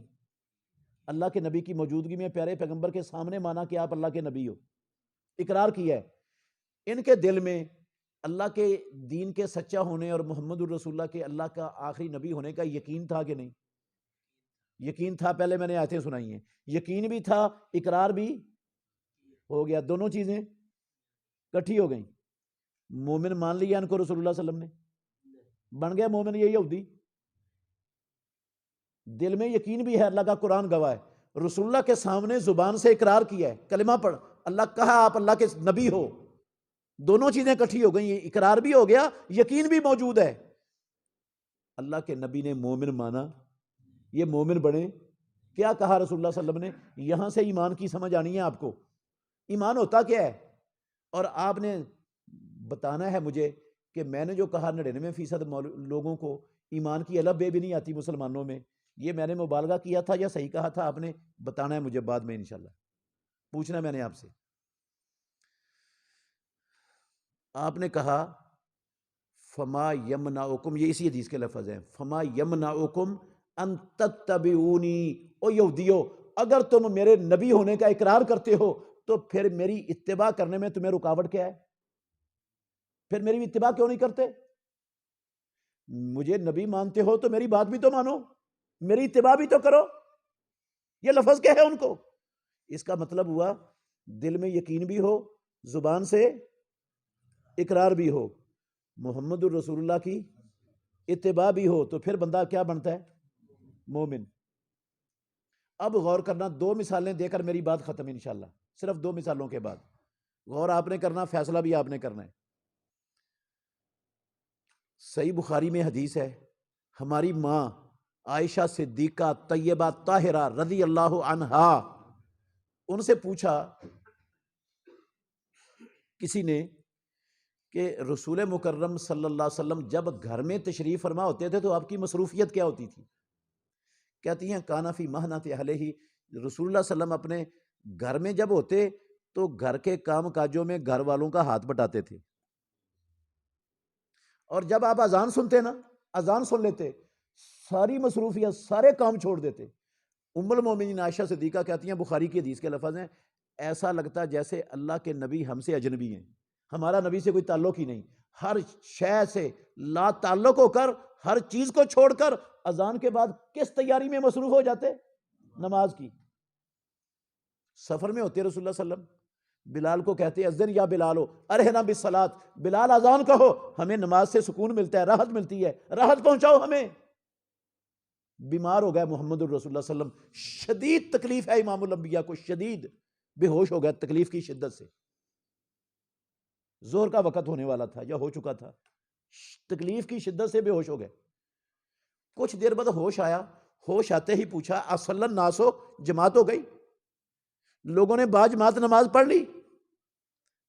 اللہ کے نبی کی موجودگی میں پیارے پیغمبر کے سامنے مانا کہ آپ اللہ کے نبی ہو، اقرار کیا ہے. ان کے دل میں اللہ کے دین کے سچا ہونے اور محمد الرسول اللہ کے اللہ کا آخری نبی ہونے کا یقین تھا کہ نہیں؟ یقین تھا. پہلے میں نے آیتیں سنائی ہیں، یقین بھی تھا، اقرار بھی ہو گیا، دونوں چیزیں کٹھی ہو گئیں. مومن مان لیا ان کو رسول اللہ صلی اللہ علیہ وسلم نے، بن گیا مومن. یہ یہودی دل میں یقین بھی ہے، اللہ کا قرآن گواہ ہے، رسول اللہ کے سامنے زبان سے اقرار کیا ہے، کلمہ پڑھ اللہ کہا آپ اللہ کے نبی ہو. دونوں چیزیں کٹھی ہو گئیں، اقرار بھی ہو گیا، یقین بھی موجود ہے. اللہ کے نبی نے مومن مانا، یہ مومن بنے. کیا کہا رسول اللہ صلی اللہ علیہ وسلم نے؟ یہاں سے ایمان کی سمجھ آنی ہے آپ کو. ایمان ہوتا کیا ہے؟ اور آپ نے بتانا ہے مجھے کہ میں نے جو کہا 99% لوگوں کو ایمان کی الف بے بھی نہیں آتی مسلمانوں میں، یہ میں نے مبالغہ کیا تھا یا صحیح کہا تھا؟ آپ نے بتانا ہے مجھے بعد میں انشاءاللہ، پوچھنا میں نے آپ سے۔ آپ نے کہا فما یمنعکم، یہ اسی حدیث کے لفظ ہیں، فما یمنعکم ان تتبعونی، او یہودیو اگر تم میرے نبی ہونے کا اقرار کرتے ہو تو پھر میری اتباع کرنے میں تمہیں رکاوٹ کیا ہے؟ پھر میری اتباع کیوں نہیں کرتے؟ مجھے نبی مانتے ہو تو میری بات بھی تو مانو، میری اتباع بھی تو کرو۔ یہ لفظ کیا ہے ان کو؟ اس کا مطلب ہوا دل میں یقین بھی ہو، زبان سے اقرار بھی ہو، محمد الرسول اللہ کی اتباع بھی ہو، تو پھر بندہ کیا بنتا ہے؟ مومن۔ اب غور کرنا، 2 مثالیں دے کر میری بات ختم انشاءاللہ، صرف 2 مثالوں کے بعد غور آپ نے کرنا، فیصلہ بھی آپ نے کرنا ہے۔ صحیح بخاری میں حدیث ہے، ہماری ماں عائشہ صدیقہ طیبہ طاہرہ رضی اللہ عنہا، ان سے پوچھا کسی نے کہ رسول مکرم صلی اللہ علیہ وسلم جب گھر میں تشریف فرما ہوتے تھے تو آپ کی مصروفیت کیا ہوتی تھی؟ کہتی ہیں کانا فی محنت اہلہ، رسول اللہ صلی اللہ علیہ وسلم اپنے گھر میں جب ہوتے تو گھر کے کام کاجوں میں گھر والوں کا ہاتھ بٹاتے تھے، اور جب آپ اذان سنتے نا، اذان سن لیتے، ساری مصروفیت سارے کام چھوڑ دیتے۔ ام المومنین عائشہ صدیقہ کہتی ہیں، بخاری کی حدیث کے لفظ ہیں، ایسا لگتا جیسے اللہ کے نبی ہم سے اجنبی ہیں، ہمارا نبی سے کوئی تعلق ہی نہیں، ہر شے سے لا تعلق ہو کر، ہر چیز کو چھوڑ کر اذان کے بعد کس تیاری میں مصروف ہو جاتے؟ نماز کی۔ سفر میں ہوتے رسول اللہ صلی اللہ علیہ وسلم، بلال کو کہتے اذن یا بلالو ارحنا بالصلاۃ، بلال اذان کہو، ہمیں نماز سے سکون ملتا ہے، راحت ملتی ہے، راحت پہنچاؤ ہمیں۔ بیمار ہو گئے محمد الرسول اللہ صلی اللہ علیہ وسلم، شدید تکلیف ہے امام الانبیاء کو، شدید بے ہوش ہو گئے تکلیف کی شدت سے، ظہر کا وقت ہونے والا تھا یا ہو چکا تھا، تکلیف کی شدت سے بے ہوش ہو گئے۔ کچھ دیر بعد ہوش آیا، ہوش آتے ہی پوچھا اصلی الناس، جماعت ہو گئی، لوگوں نے با جماعت نماز پڑھ لی؟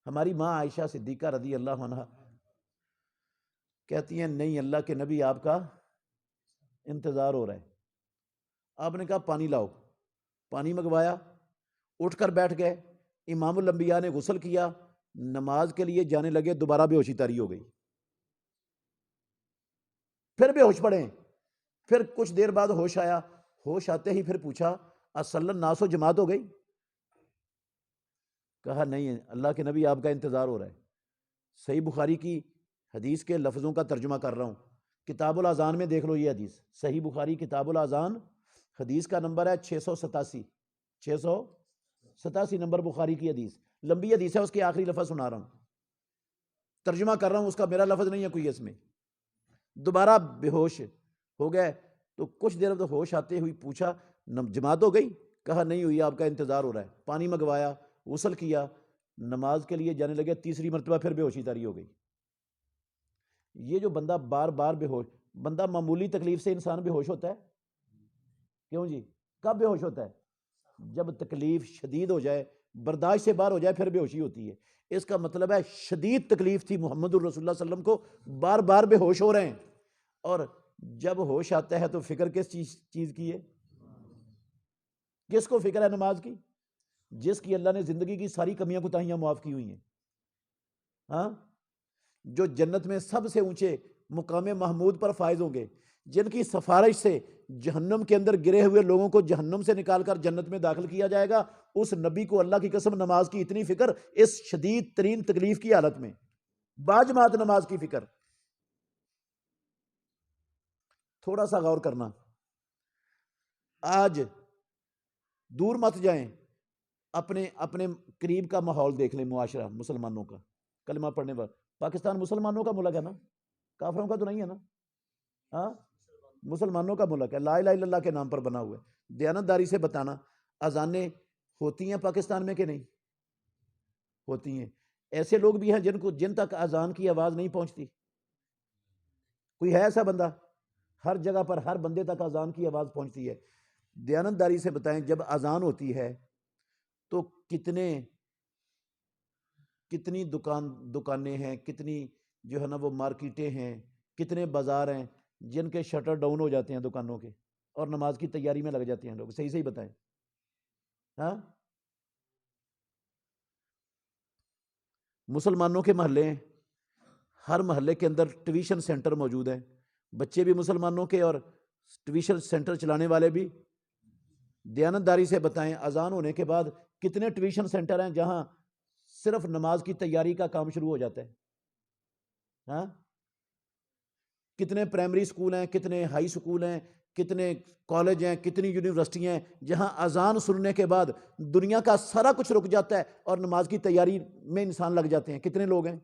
ہماری ماں عائشہ صدیقہ رضی اللہ عنہا کہتی ہیں نہیں، اللہ کے نبی آپ کا انتظار ہو رہا ہے۔ آپ نے کہا پانی لاؤ، پانی منگوایا، اٹھ کر بیٹھ گئے، امام الانبیاء نے غسل کیا، نماز کے لیے جانے لگے، دوبارہ بے ہوشی طاری ہو گئی، پھر بے ہوش پڑے، پھر کچھ دیر بعد ہوش آیا، ہوش آتے ہی پھر پوچھا اصلی الناس، جماعت ہو گئی؟ کہا نہیں، اللہ کے نبی آپ کا انتظار ہو رہا ہے۔ صحیح بخاری کی حدیث کے لفظوں کا ترجمہ کر رہا ہوں، کتاب الاذان میں دیکھ لو یہ حدیث، صحیح بخاری کتاب الاذان، حدیث کا نمبر ہے 687، 687 نمبر بخاری کی حدیث، لمبی حدیث ہے، اس کے آخری لفظ سنا رہا ہوں، ترجمہ کر رہا ہوں، اس کا میرا لفظ نہیں ہے کوئی اس میں۔ دوبارہ بے ہوش ہو گئے تو کچھ دیر بعد ہوش آتے ہوئی پوچھا جماعت ہو گئی؟ کہا نہیں ہوئی، آپ کا انتظار ہو رہا ہے۔ پانی منگوایا، غسل کیا، نماز کے لیے جانے لگے، تیسری مرتبہ پھر بے ہوشی طاری ہو گئی۔ یہ جو بندہ بار بار بے ہوش، بندہ معمولی تکلیف سے انسان بے ہوش ہوتا ہے؟ کیوں جی؟ کب بے ہوش ہوتا ہے؟ جب تکلیف شدید ہو جائے، برداشت سے باہر ہو جائے، پھر بے ہوشی ہوتی ہے۔ اس کا مطلب ہے شدید تکلیف تھی محمد الرسول اللہ صلی اللہ علیہ وسلم کو، بار بار بے ہوش ہو رہے ہیں، اور جب ہوش آتا ہے تو فکر کس چیز کی ہے؟ کس کو فکر ہے نماز کی؟ جس کی اللہ نے زندگی کی ساری کمیاں کوتاہیاں معاف کی ہوئی ہیں، ہاں، جو جنت میں سب سے اونچے مقام محمود پر فائز ہوں گے، جن کی سفارش سے جہنم کے اندر گرے ہوئے لوگوں کو جہنم سے نکال کر جنت میں داخل کیا جائے گا، اس نبی کو اللہ کی قسم نماز کی اتنی فکر، اس شدید ترین تکلیف کی حالت میں باجماعت نماز کی فکر۔ تھوڑا سا غور کرنا، آج دور مت جائیں، اپنے قریب کا ماحول دیکھ لیں، معاشرہ مسلمانوں کا، کلمہ پڑھنے پر، پاکستان مسلمانوں کا ملک ہے نا، کافروں کا تو نہیں ہے نا، ہاں، مسلمانوں کا ملک ہے، لا الہ الا اللہ کے نام پر بنا ہوا ہے۔ دیانتداری سے بتانا، اذانیں ہوتی ہیں پاکستان میں کہ نہیں ہوتی ہیں؟ ایسے لوگ بھی ہیں جن تک اذان کی آواز نہیں پہنچتی؟ کوئی ہے ایسا بندہ؟ ہر جگہ پر ہر بندے تک اذان کی آواز پہنچتی ہے۔ دیانتداری سے بتائیں، جب اذان ہوتی ہے تو کتنی دکانیں ہیں، کتنی جو ہے نا وہ مارکیٹیں ہیں، کتنے بازار ہیں جن کے شٹر ڈاؤن ہو جاتے ہیں دکانوں کے، اور نماز کی تیاری میں لگ جاتے ہیں لوگ. صحیح صحیح بتائیں. ہاں، مسلمانوں کے محلے ہیں، ہر محلے کے اندر ٹیوشن سینٹر موجود ہیں، بچے بھی مسلمانوں کے اور ٹیوشن سینٹر چلانے والے بھی. دیانتداری سے بتائیں، اذان ہونے کے بعد کتنے ٹیوشن سینٹر ہیں جہاں صرف نماز کی تیاری کا کام شروع ہو جاتا ہے. ہاں، کتنے پرائمری سکول ہیں، کتنے ہائی سکول ہیں، کتنے کالج ہیں، کتنی یونیورسٹیاں ہیں جہاں اذان سننے کے بعد دنیا کا سارا کچھ رک جاتا ہے اور نماز کی تیاری میں انسان لگ جاتے ہیں. کتنے لوگ ہیں،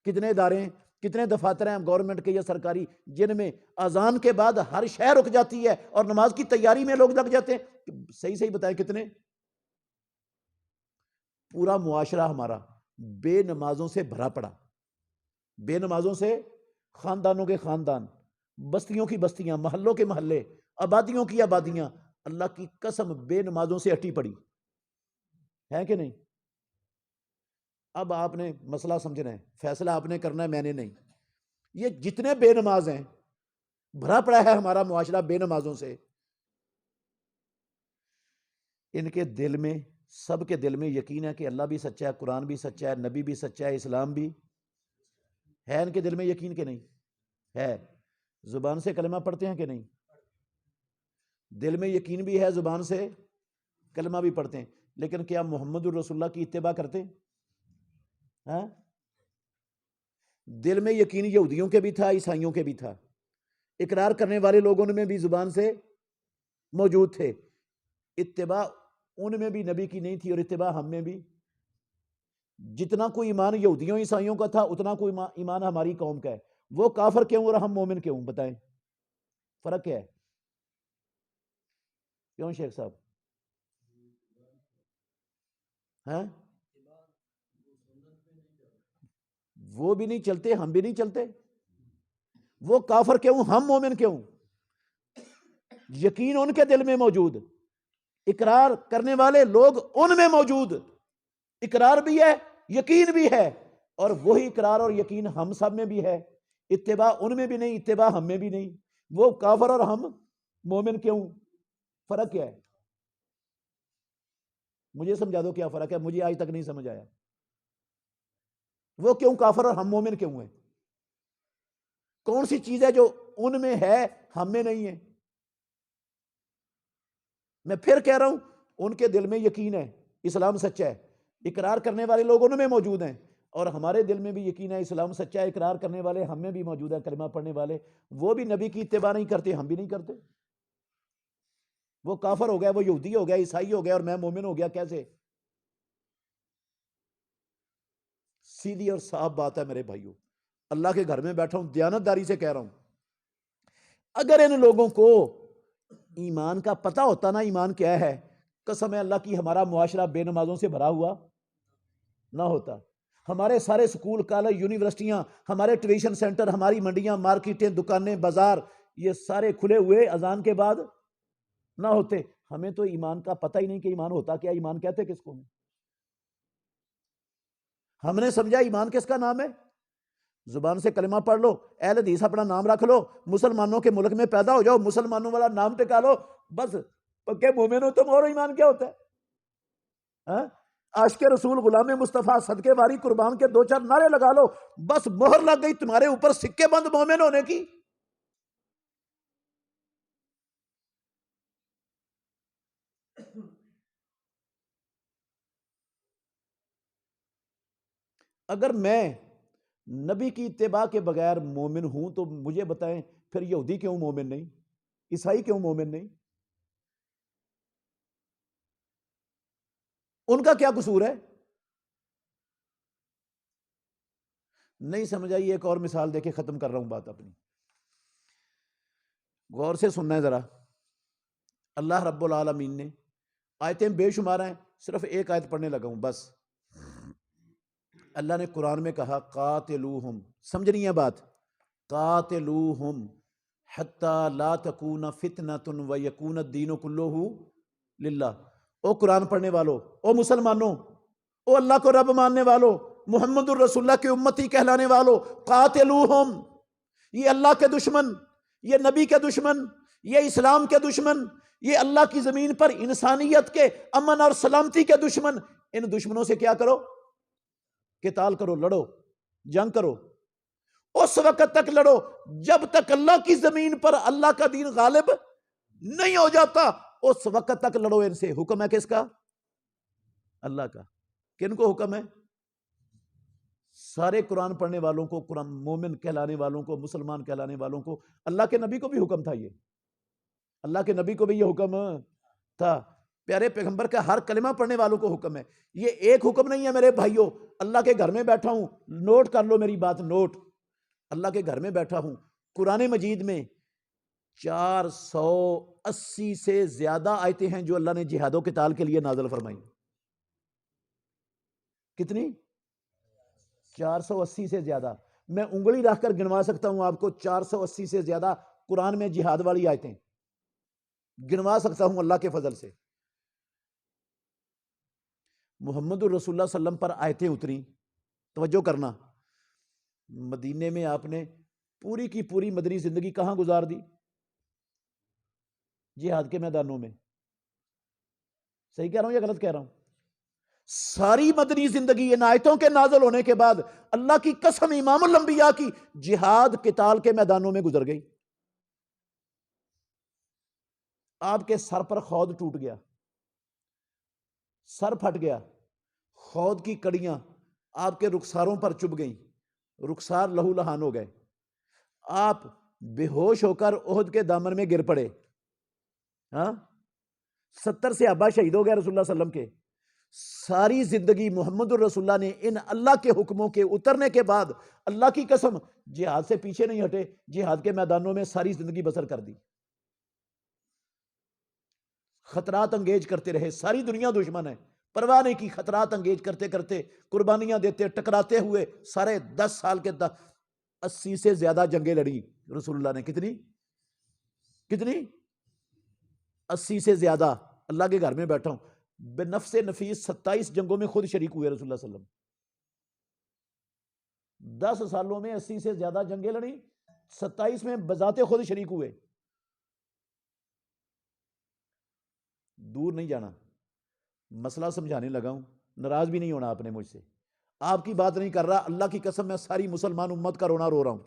کتنے ادارے ہیں، کتنے دفاتر ہیں گورنمنٹ کے یا سرکاری جن میں اذان کے بعد ہر شے رک جاتی ہے اور نماز کی تیاری میں لوگ لگ جاتے ہیں. صحیح صحیح بتائیں کتنے. پورا معاشرہ ہمارا بے نمازوں سے بھرا پڑا، بے نمازوں سے، خاندانوں کے خاندان، بستیوں کی بستیاں، محلوں کے محلے، آبادیوں کی آبادیاں اللہ کی قسم بے نمازوں سے اٹی پڑی ہے کہ نہیں. اب آپ نے مسئلہ سمجھنا ہے، فیصلہ آپ نے کرنا ہے، میں نے نہیں. یہ جتنے بے نماز ہیں، بھرا پڑا ہے ہمارا معاشرہ بے نمازوں سے. ان کے دل میں، سب کے دل میں یقین ہے کہ اللہ بھی سچا ہے، قرآن بھی سچا ہے، نبی بھی سچا ہے، اسلام بھی ہے. ان کے دل میں یقین کہ نہیں ہے؟ زبان سے کلمہ پڑھتے ہیں کہ نہیں؟ دل میں یقین بھی ہے، زبان سے کلمہ بھی پڑھتے ہیں، لیکن کیا محمد الرسول اللہ کی اتباع کرتے ہیں؟ ہاں، دل میں یقین یہودیوں کے بھی تھا، عیسائیوں کے بھی تھا، اقرار کرنے والے لوگوں میں بھی زبان سے موجود تھے. اتباع ان میں بھی نبی کی نہیں تھی اور اتباع ہم میں بھی. جتنا کوئی ایمان یہودیوں عیسائیوں کا تھا اتنا کوئی ایمان ہماری قوم کا ہے. وہ کافر کیوں اور ہم مومن کیوں؟ بتائیں فرق کیا ہے؟ کیوں شیخ صاحب؟ ہیں، وہ بھی نہیں چلتے، ہم بھی نہیں چلتے. وہ کافر کیوں، ہم مومن کیوں؟ یقین ان کے دل میں موجود، اقرار کرنے والے لوگ ان میں موجود. اقرار بھی ہے، یقین بھی ہے، اور وہی اقرار اور یقین ہم سب میں بھی ہے. اتباع ان میں بھی نہیں، اتباع ہم میں بھی نہیں. وہ کافر اور ہم مومن کیوں؟ فرق کیا ہے؟ مجھے سمجھا دو کیا فرق ہے، مجھے آج تک نہیں سمجھ آیا. وہ کیوں کافر اور ہم مومن کیوں ہیں؟ کون سی چیز ہے جو ان میں ہے ہم میں نہیں ہے؟ میں پھر کہہ رہا ہوں، ان کے دل میں یقین ہے اسلام سچا ہے، اقرار کرنے والے لوگ ان میں موجود ہیں، اور ہمارے دل میں بھی یقین ہے اسلام سچا ہے، اقرار کرنے والے ہم میں بھی موجود ہیں، کلمہ پڑھنے والے. وہ بھی نبی کی اتباع نہیں کرتے، ہم بھی نہیں کرتے. وہ کافر ہو گیا، وہ یہودی ہو گیا، عیسائی ہو گیا، اور میں مومن ہو گیا. کیسے؟ سیدھی اور صاف بات ہے میرے بھائیوں، اللہ کے گھر میں بیٹھا ہوں، دیانتداری سے کہہ رہا ہوں. اگر ان لوگوں کو ایمان کا پتہ ہوتا نا، ایمان کیا ہے، قسم ہے اللہ کی ہمارا معاشرہ بے نمازوں سے بھرا ہوا نہ ہوتا. ہمارے سارے سکول، کالج، یونیورسٹیاں، ہمارے ٹیوشن سینٹر، ہماری منڈیاں، مارکیٹیں، دکانیں، بازار، یہ سارے کھلے ہوئے اذان کے بعد نہ ہوتے. ہمیں تو ایمان کا پتہ ہی نہیں کہ ایمان ہوتا کیا، ایمان کہتے کس کو؟ ہم نے سمجھا ایمان کس کا نام ہے، زبان سے کلمہ پڑھ لو، اہل حدیث اپنا نام رکھ لو، مسلمانوں کے ملک میں پیدا ہو جاؤ، مسلمانوں والا نام ٹکا لو، بس پکے مومن ہو تم. اور ایمان کیا ہوتا ہے؟ ہاں، عاشق رسول، غلام مصطفیٰ، صدقے واری، قربان کے دو چار نعرے لگا لو، بس مہر لگ گئی تمہارے اوپر سکے بند مومن ہونے کی. اگر میں نبی کی اتباع کے بغیر مومن ہوں تو مجھے بتائیں پھر یہودی کیوں مومن نہیں، عیسائی کیوں مومن نہیں؟ ان کا کیا قصور ہے؟ نہیں سمجھ آئی؟ ایک اور مثال دے کے ختم کر رہا ہوں بات اپنی، غور سے سننا ہے ذرا. اللہ رب العالمین نے آیتیں بے شمار ہیں، صرف ایک آیت پڑھنے لگا ہوں بس. اللہ نے قرآن میں کہا قاتلوہم، سمجھنی ہے بات، قاتلوہم حتی لا تکون فتنۃ ویکون الدین کلہ للہ. او قرآن پڑھنے والو، او مسلمانوں، او اللہ کو رب ماننے والو، محمد الرسول اللہ کے امتی کہلانے والوں، قاتلوہم، یہ اللہ کے دشمن، یہ نبی کے دشمن، یہ اسلام کے دشمن، یہ اللہ کی زمین پر انسانیت کے امن اور سلامتی کے دشمن، ان دشمنوں سے کیا کرو؟ قتال کرو، لڑو، جنگ کرو۔ اس وقت تک لڑو جب تک اللہ کی زمین پر اللہ کا دین غالب نہیں ہو جاتا، اس وقت تک لڑو ان سے۔ حکم ہے کس کا؟ اللہ کا۔ کن کو حکم ہے؟ سارے قرآن پڑھنے والوں کو، قرآن مومن کہلانے والوں کو، مسلمان کہلانے والوں کو۔ اللہ کے نبی کو بھی حکم تھا، یہ اللہ کے نبی کو بھی یہ حکم تھا، پیارے پیغمبر کا ہر کلمہ پڑھنے والوں کو حکم ہے۔ یہ ایک حکم نہیں ہے میرے بھائیوں، اللہ کے گھر میں بیٹھا ہوں، نوٹ کر لو میری بات، نوٹ، اللہ کے گھر میں بیٹھا ہوں، قرآن مجید میں 480 سے زیادہ آیتیں ہیں جو اللہ نے جہاد و قتال کے لیے نازل فرمائی۔ کتنی؟ 480 سے زیادہ۔ میں انگلی رکھ کر گنوا سکتا ہوں آپ کو 480 سے زیادہ قرآن میں جہاد والی آیتیں گنوا سکتا ہوں اللہ کے فضل سے۔ محمد الرسول اللہ صلی اللہ علیہ وسلم پر آیتیں اتری، توجہ کرنا، مدینے میں آپ نے پوری کی پوری مدنی زندگی کہاں گزار دی؟ جہاد کے میدانوں میں۔ صحیح کہہ رہا ہوں یا غلط کہہ رہا ہوں؟ ساری مدنی زندگی ان آیتوں کے نازل ہونے کے بعد اللہ کی قسم امام الانبیاء کی جہاد قتال کے میدانوں میں گزر گئی۔ آپ کے سر پر خود ٹوٹ گیا، سر پھٹ گیا، خود کی کڑیاں آپ کے رخساروں پر چبھ گئیں، رخسار لہو لہان ہو گئے، آپ بے ہوش ہو کر احد کے دامن میں گر پڑے۔ 70 صحابہ شہید ہو گئے رسول اللہ صلی اللہ علیہ وسلم کے۔ ساری زندگی محمد الرسول اللہ نے ان اللہ کے حکموں کے اترنے کے بعد اللہ کی قسم جہاد سے پیچھے نہیں ہٹے، جہاد کے میدانوں میں ساری زندگی بسر کر دی، خطرات انگیج کرتے رہے۔ ساری دنیا دشمن ہے، پرواہ نہیں کی، خطرات انگیج کرتے کرتے، قربانیاں دیتے، ٹکراتے ہوئے، سارے 10 سال کے 80 سے زیادہ جنگیں لڑی رسول اللہ نے۔ کتنی 80 سے زیادہ۔ اللہ کے گھر میں بیٹھا ہوں، بے نفس نفیس 27 جنگوں میں خود شریک ہوئے رسول اللہ صلی اللہ علیہ وسلم۔ 10 سالوں میں 80 سے زیادہ جنگیں لڑی، 27 میں بذات خود شریک ہوئے۔ دور نہیں جانا، مسئلہ سمجھانے لگا ہوں، ناراض بھی نہیں ہونا آپ نے مجھ سے، آپ کی بات نہیں کر رہا، اللہ کی قسم میں ساری مسلمان امت کا رونا رو رہا ہوں۔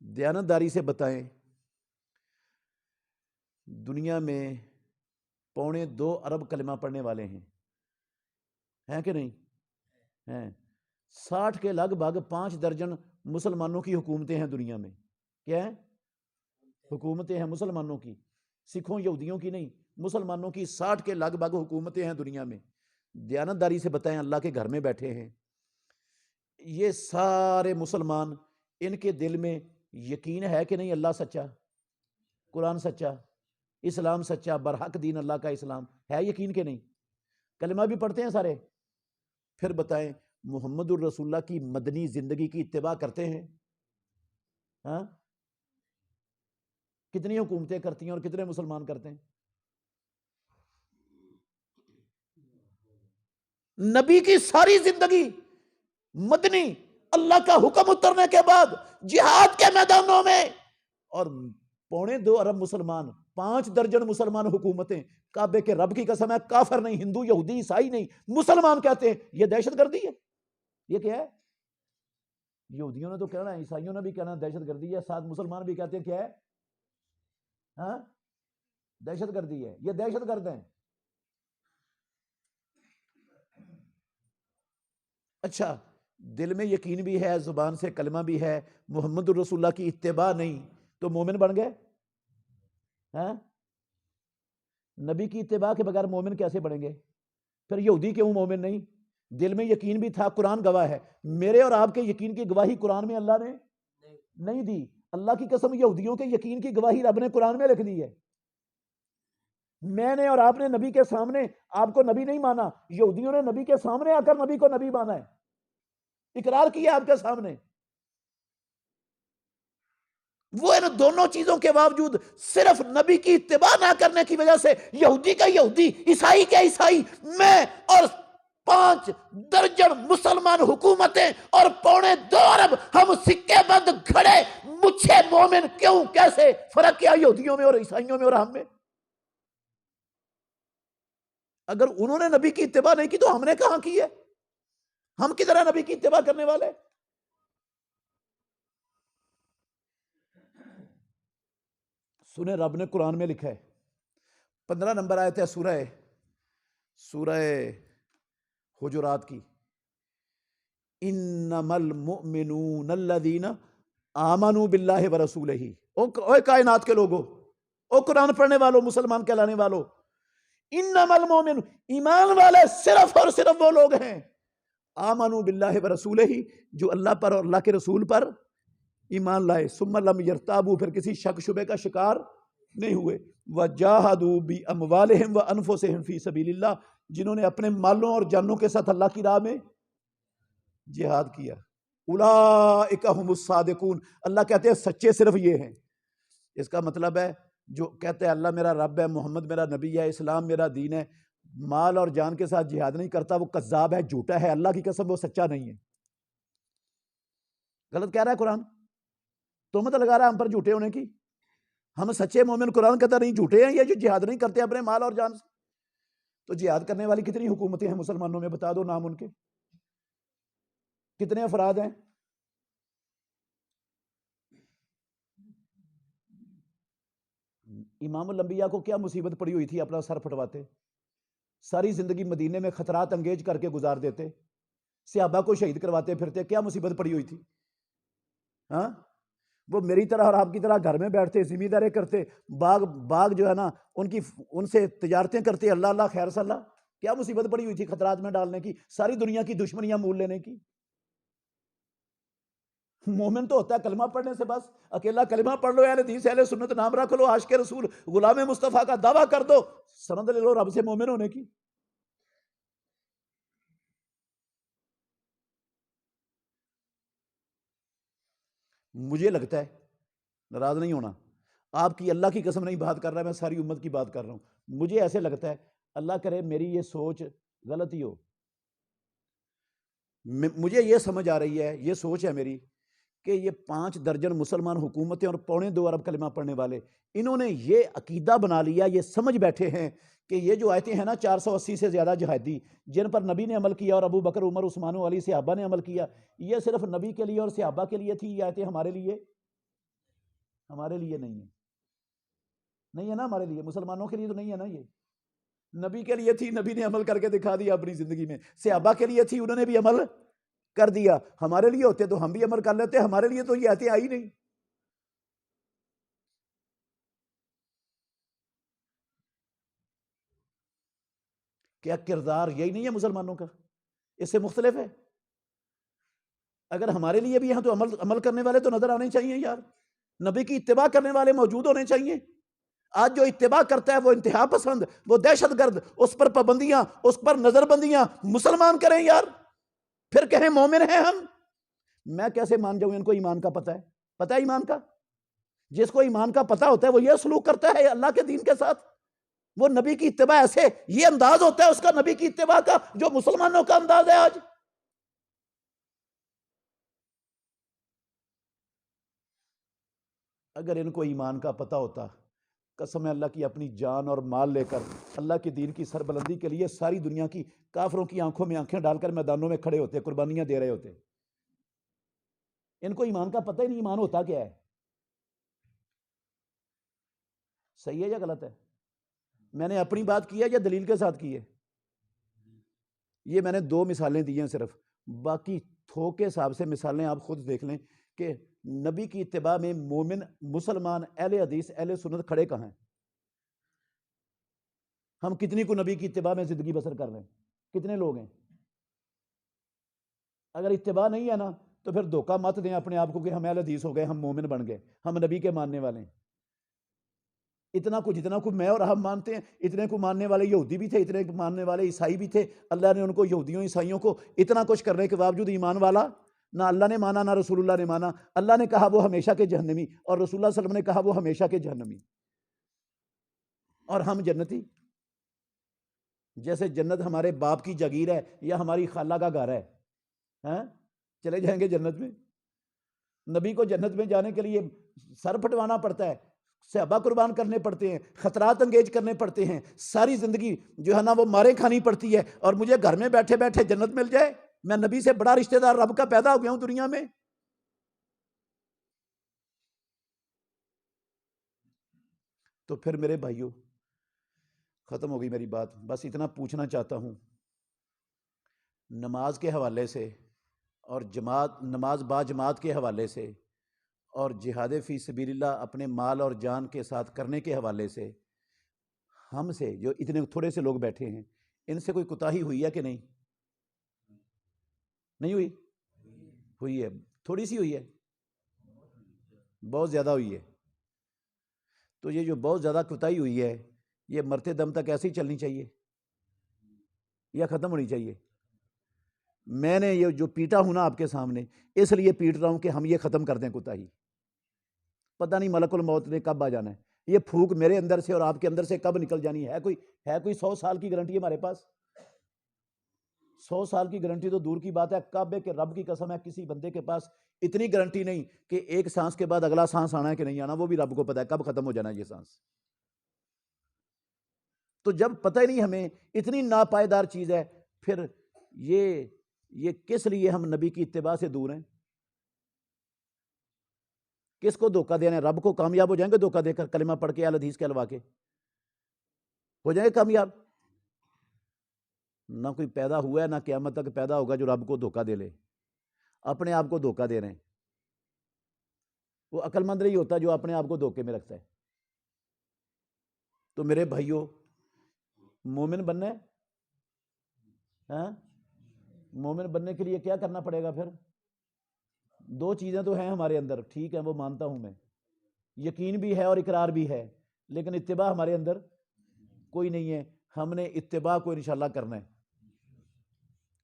دیانتداری سے بتائیں، دنیا میں 2.25 ارب کلمہ پڑھنے والے ہیں کہ نہیں؟ ہیں۔ 60 کے لگ بھگ 5 درجن مسلمانوں کی حکومتیں ہیں دنیا میں۔ کیا ہیں؟ حکومتیں ہیں مسلمانوں کی، سکھوں یہودیوں کی نہیں، مسلمانوں کی 60 کے لگ بھگ حکومتیں ہیں دنیا میں۔ دیانتداری سے بتائیں، اللہ کے گھر میں بیٹھے ہیں یہ سارے مسلمان، ان کے دل میں یقین ہے کہ نہیں اللہ سچا، قرآن سچا، اسلام سچا، برحق دین اللہ کا اسلام ہے، یقین کہ نہیں؟ کلمہ بھی پڑھتے ہیں سارے؟ پھر بتائیں محمد الرسول اللہ کی مدنی زندگی کی اتباع کرتے ہیں؟ ہاں، کتنی حکومتیں کرتی ہیں اور کتنے مسلمان کرتے ہیں؟ نبی کی ساری زندگی مدنی، اللہ کا حکم اترنے کے بعد جہاد کے میدانوں میں، اور 2.25 ارب مسلمان، 5 درجن مسلمان حکومتیں۔ کعبے کے رب کی قسم ہے، کافر نہیں، ہندو یہودی عیسائی نہیں، مسلمان کہتے ہیں یہ دہشت گردی ہے۔ یہ کیا ہے؟ یہودیوں نے تو کہنا ہے، عیسائیوں نے بھی کہنا دہشت گردی ہے، ساتھ مسلمان بھی کہتے ہیں کیا ہے؟ ہاں، دہشت گردی ہے، یہ دہشت گرد ہیں۔ اچھا، دل میں یقین بھی ہے، زبان سے کلمہ بھی ہے، محمد الرسول اللہ کی اتباع نہیں، تو مومن بن گئے؟ ہاں، نبی کی اتباع کے بغیر مومن کیسے بنیں گے؟ پھر یہودی کیوں مومن نہیں؟ دل میں یقین بھی تھا، قرآن گواہ ہے۔ میرے اور آپ کے یقین کی گواہی قرآن میں اللہ نے نہیں دی، اللہ کی قسم یہودیوں کے یقین کی گواہی رب نے قرآن میں لکھ دی ہے۔ میں نے اور آپ نے نبی کے سامنے آپ کو نبی نہیں مانا، یہودیوں نے نبی کے سامنے آ کر نبی کو نبی مانا ہے، اقرار کیا آپ کے سامنے۔ وہ ان دونوں چیزوں کے باوجود صرف نبی کی اتباع نہ کرنے کی وجہ سے یہودی کا یہودی، عیسائی کا عیسائی، میں اور 5 درجن مسلمان حکومتیں اور 2.25 ارب ہم سکے بند کھڑے مجھے مومن کیوں؟ کیسے؟ فرق کیا یہودیوں میں اور عیسائیوں میں اور ہم میں؟ اگر انہوں نے نبی کی اتباع نہیں کی تو ہم نے کہاں کی ہے؟ ہم کی طرح نبی کی اتباع کرنے والے؟ سنیں رب نے قرآن میں لکھا ہے، 15 نمبر آیت ہے سورہ حجرات کی، انما المؤمنون الذین آمنوا باللہ ورسولہ۔ اوے کائنات کے لوگوں، او قرآن پڑھنے والوں، مسلمان کہلانے والوں، انما المؤمنون، ایمان والے صرف اور صرف وہ لوگ ہیں، آمنوا باللہ ورسولہ، جو اللہ پر اور اللہ کے رسول پر ایمان لائے، ثم لم یرتابوا، پھر کسی شک شبے کا شکار نہیں ہوئے، وجاہدوا باموالہم وانفسہم فی سبیل اللہ، جنہوں نے اپنے مالوں اور جانوں کے ساتھ اللہ کی راہ میں جہاد کیا، اولئک هم الصادقون، اللہ کہتے ہیں سچے صرف یہ ہیں۔ اس کا مطلب ہے جو کہتے ہیں اللہ میرا رب ہے، محمد میرا نبی ہے، اسلام میرا دین ہے، مال اور جان کے ساتھ جہاد نہیں کرتا، وہ کذاب ہے، جھوٹا ہے، اللہ کی قسم وہ سچا نہیں ہے۔ غلط کہہ رہا ہے قرآن، تہمت لگا رہا ہے ہم پر جھوٹے ہونے کی۔ ہم سچے مومن قرآن کہتا نہیں جھوٹے ہیں، یہ جو جہاد نہیں کرتے اپنے مال اور جان سے۔ تو جہاد کرنے والی کتنی حکومتیں ہیں مسلمانوں میں؟ بتا دو نام ان کے، کتنے افراد ہیں؟ امام الانبیاء کو کیا مصیبت پڑی ہوئی تھی؟ اپنا سر پھٹواتے، ساری زندگی مدینے میں خطرات انگیز کر کے گزار دیتے، صحابہ کو شہید کرواتے پھرتے، کیا مصیبت پڑی ہوئی تھی؟ ہاں، وہ میری طرح اور آپ کی طرح گھر میں بیٹھتے، ذمہ داری کرتے، باغ جو ہے نا ان سے تجارتیں کرتے، اللہ اللہ خیر صلی اللہ، کیا مصیبت پڑی ہوئی تھی خطرات میں ڈالنے کی، ساری دنیا کی دشمنیاں مول لینے کی؟ مومن تو ہوتا ہے کلمہ پڑھنے سے بس، اکیلا کلمہ پڑھ لو، اہل حدیث اہل سنت نام رکھ لو، عاشق رسول غلام مصطفیٰ کا دعویٰ کر دو، سند لے لو رب سے مومن ہونے کی۔ مجھے لگتا ہے، ناراض نہیں ہونا، آپ کی اللہ کی قسم نہیں بات کر رہا، میں ساری امت کی بات کر رہا ہوں، مجھے ایسے لگتا ہے، اللہ کرے میری یہ سوچ غلط ہی ہو، مجھے یہ سمجھ آ رہی ہے، یہ سوچ ہے میری کہ یہ 5 درجن مسلمان حکومتیں اور 2.25 ارب کلمہ پڑھنے والے، انہوں نے یہ عقیدہ بنا لیا، یہ سمجھ بیٹھے ہیں کہ یہ جو آیتیں ہیں نا 480 سے زیادہ جہادی جن پر نبی نے عمل کیا اور ابو بکر عمر عثمان و علی صحابہ نے عمل کیا، یہ صرف نبی کے لیے اور صحابہ کے لیے تھی، یہ آیتیں ہمارے لیے نہیں ہے نا، ہمارے لیے مسلمانوں کے لیے تو نہیں ہے نا، یہ نبی کے لیے تھی، نبی نے عمل کر کے دکھا دیا اپنی زندگی میں، صحابہ کے لیے تھی، انہوں نے بھی عمل کر دیا، ہمارے لیے ہوتے تو ہم بھی عمل کر لیتے، ہمارے لیے تو یہ آیتیں آئی نہیں۔ کیا کردار یہی نہیں ہے مسلمانوں کا؟ اس سے مختلف ہے؟ اگر ہمارے لیے بھی ہیں تو عمل کرنے والے تو نظر آنے چاہیے یار، نبی کی اتباع کرنے والے موجود ہونے چاہیے۔ آج جو اتباع کرتا ہے وہ انتہا پسند، وہ دہشت گرد، اس پر پابندیاں، اس پر نظر بندیاں مسلمان کریں یار، پھر کہیں مومن ہیں ہم۔ میں کیسے مان جاؤں؟ ان کو ایمان کا پتہ ہے، پتہ ہے ایمان کا؟ جس کو ایمان کا پتہ ہوتا ہے وہ یہ سلوک کرتا ہے اللہ کے دین کے ساتھ، وہ نبی کی اتباع ایسے، یہ انداز ہوتا ہے اس کا نبی کی اتباع کا جو مسلمانوں کا انداز ہے آج۔ اگر ان کو ایمان کا پتہ ہوتا، قسم اللہ کی، اپنی جان اور مال لے کر اللہ کے دین کی سربلندی کے لیے ساری دنیا کی کافروں کی آنکھوں میں آنکھیں ڈال کر میدانوں میں کھڑے ہوتے، قربانیاں دے رہے ہوتے۔ ان کو ایمان کا پتہ ہی نہیں، ایمان ہوتا کیا ہے؟ صحیح ہے یا غلط ہے؟ میں نے اپنی بات کی ہے یا دلیل کے ساتھ کی ہے؟ یہ میں نے 2 مثالیں دی ہیں صرف، باقی تھوک کے حساب سے مثالیں آپ خود دیکھ لیں کہ نبی کی اتباع میں مومن مسلمان اہل حدیث اہل سنت کھڑے کہاں ہیں؟ ہم کتنی کو نبی کی اتباع میں زندگی بسر کر رہے ہیں؟ کتنے لوگ ہیں؟ اگر اتباع نہیں ہے نا تو پھر دھوکہ مت دیں اپنے آپ کو کہ ہم اہل حدیث ہو گئے، ہم مومن بن گئے، ہم نبی کے ماننے والے ہیں۔ جتنا کو میں اور ہم مانتے ہیں، اتنے کو ماننے والے یہودی بھی تھے، اتنے کو ماننے والے عیسائی بھی تھے، اللہ نے ان کو یہودیوں عیسائیوں کو اتنا کچھ کرنے کے باوجود ایمان والا نہ اللہ نے مانا نہ رسول اللہ نے مانا. اللہ نے کہا وہ ہمیشہ کے جہنمی، اور رسول اللہ صلی اللہ علیہ وسلم نے کہا وہ ہمیشہ کے جہنمی، اور ہم جنتی. جیسے جنت ہمارے باپ کی جاگیر ہے یا ہماری خالہ کا گھر ہے، ہاں چلے جائیں گے جنت میں. نبی کو جنت میں جانے کے لیے سر پھٹوانا پڑتا ہے، صحابہ قربان کرنے پڑتے ہیں، خطرات انگیج کرنے پڑتے ہیں، ساری زندگی جو ہے نا وہ مارے کھانی پڑتی ہے، اور مجھے گھر میں بیٹھے بیٹھے جنت مل جائے؟ میں نبی سے بڑا رشتہ دار رب کا پیدا ہو گیا ہوں دنیا میں. تو پھر میرے بھائیوں، ختم ہو گئی میری بات. بس اتنا پوچھنا چاہتا ہوں، نماز کے حوالے سے اور جماعت، نماز با جماعت کے حوالے سے، اور جہاد فی سبیل اللہ اپنے مال اور جان کے ساتھ کرنے کے حوالے سے، ہم سے جو اتنے تھوڑے سے لوگ بیٹھے ہیں، ان سے کوئی کوتاہی ہوئی ہے کہ نہیں؟ نہیں ہوئی؟ ہوئی ہے. تھوڑی سی ہوئی ہے؟ بہت زیادہ ہوئی ہے. تو یہ جو بہت زیادہ کوتاہی ہوئی ہے، یہ مرتے دم تک ایسے ہی چلنی چاہیے یا ختم ہونی چاہیے؟ میں نے یہ جو پیٹا ہوں نا آپ کے سامنے، اس لیے پیٹ رہا ہوں کہ ہم یہ ختم کر دیں کوتاہی. پتہ نہیں ملک الموت نے کب آ جانا ہے. یہ پھونک میرے اندر سے اور آپ کے اندر سے کب نکل جانی ہے؟ کوئی 100 سال کی گارنٹی ہمارے پاس؟ 100 سال کی گارنٹی تو دور کی بات ہے. کعبے کے رب کی قسم ہے کسی بندے کے پاس اتنی گارنٹی نہیں کہ ایک سانس کے بعد اگلا سانس آنا ہے کہ نہیں آنا، وہ بھی رب کو پتہ ہے کب ختم ہو جانا ہے یہ سانس. تو جب پتہ ہی نہیں ہمیں، اتنی ناپائیدار چیز ہے، پھر یہ کس لیے ہم نبی کی اتباع سے دور ہیں؟ کس کو دھوکہ دینا ہے؟ رب کو کامیاب ہو جائیں گے دھوکہ دے کر، کلمہ پڑھ کے اہل حدیث کہلوا کے ہو جائیں گے کامیاب؟ نہ کوئی پیدا ہوا ہے، نہ قیامت تک پیدا ہوگا جو رب کو دھوکہ دے لے. اپنے آپ کو دھوکہ دے رہے ہیں. وہ عقل مند نہیں ہوتا جو اپنے آپ کو دھوکے میں رکھتا ہے. تو میرے بھائیوں، مومن بننا ہے، ہاں مومن بننے کے لیے کیا کرنا پڑے گا پھر؟ 2 چیزیں تو ہیں ہمارے اندر، ٹھیک ہے وہ مانتا ہوں میں، یقین بھی ہے اور اقرار بھی ہے، لیکن اتباع ہمارے اندر کوئی نہیں ہے. ہم نے اتباع کو انشاءاللہ کرنا ہے.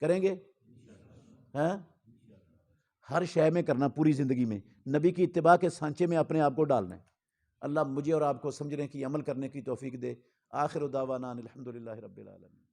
کریں گے؟ ہاں ہر شے میں کرنا، پوری زندگی میں نبی کی اتباع کے سانچے میں اپنے آپ کو ڈالنا ہے. اللہ مجھے اور آپ کو سمجھنے کی، عمل کرنے کی توفیق دے. آخر دعوانا الحمدللہ رب العالمین.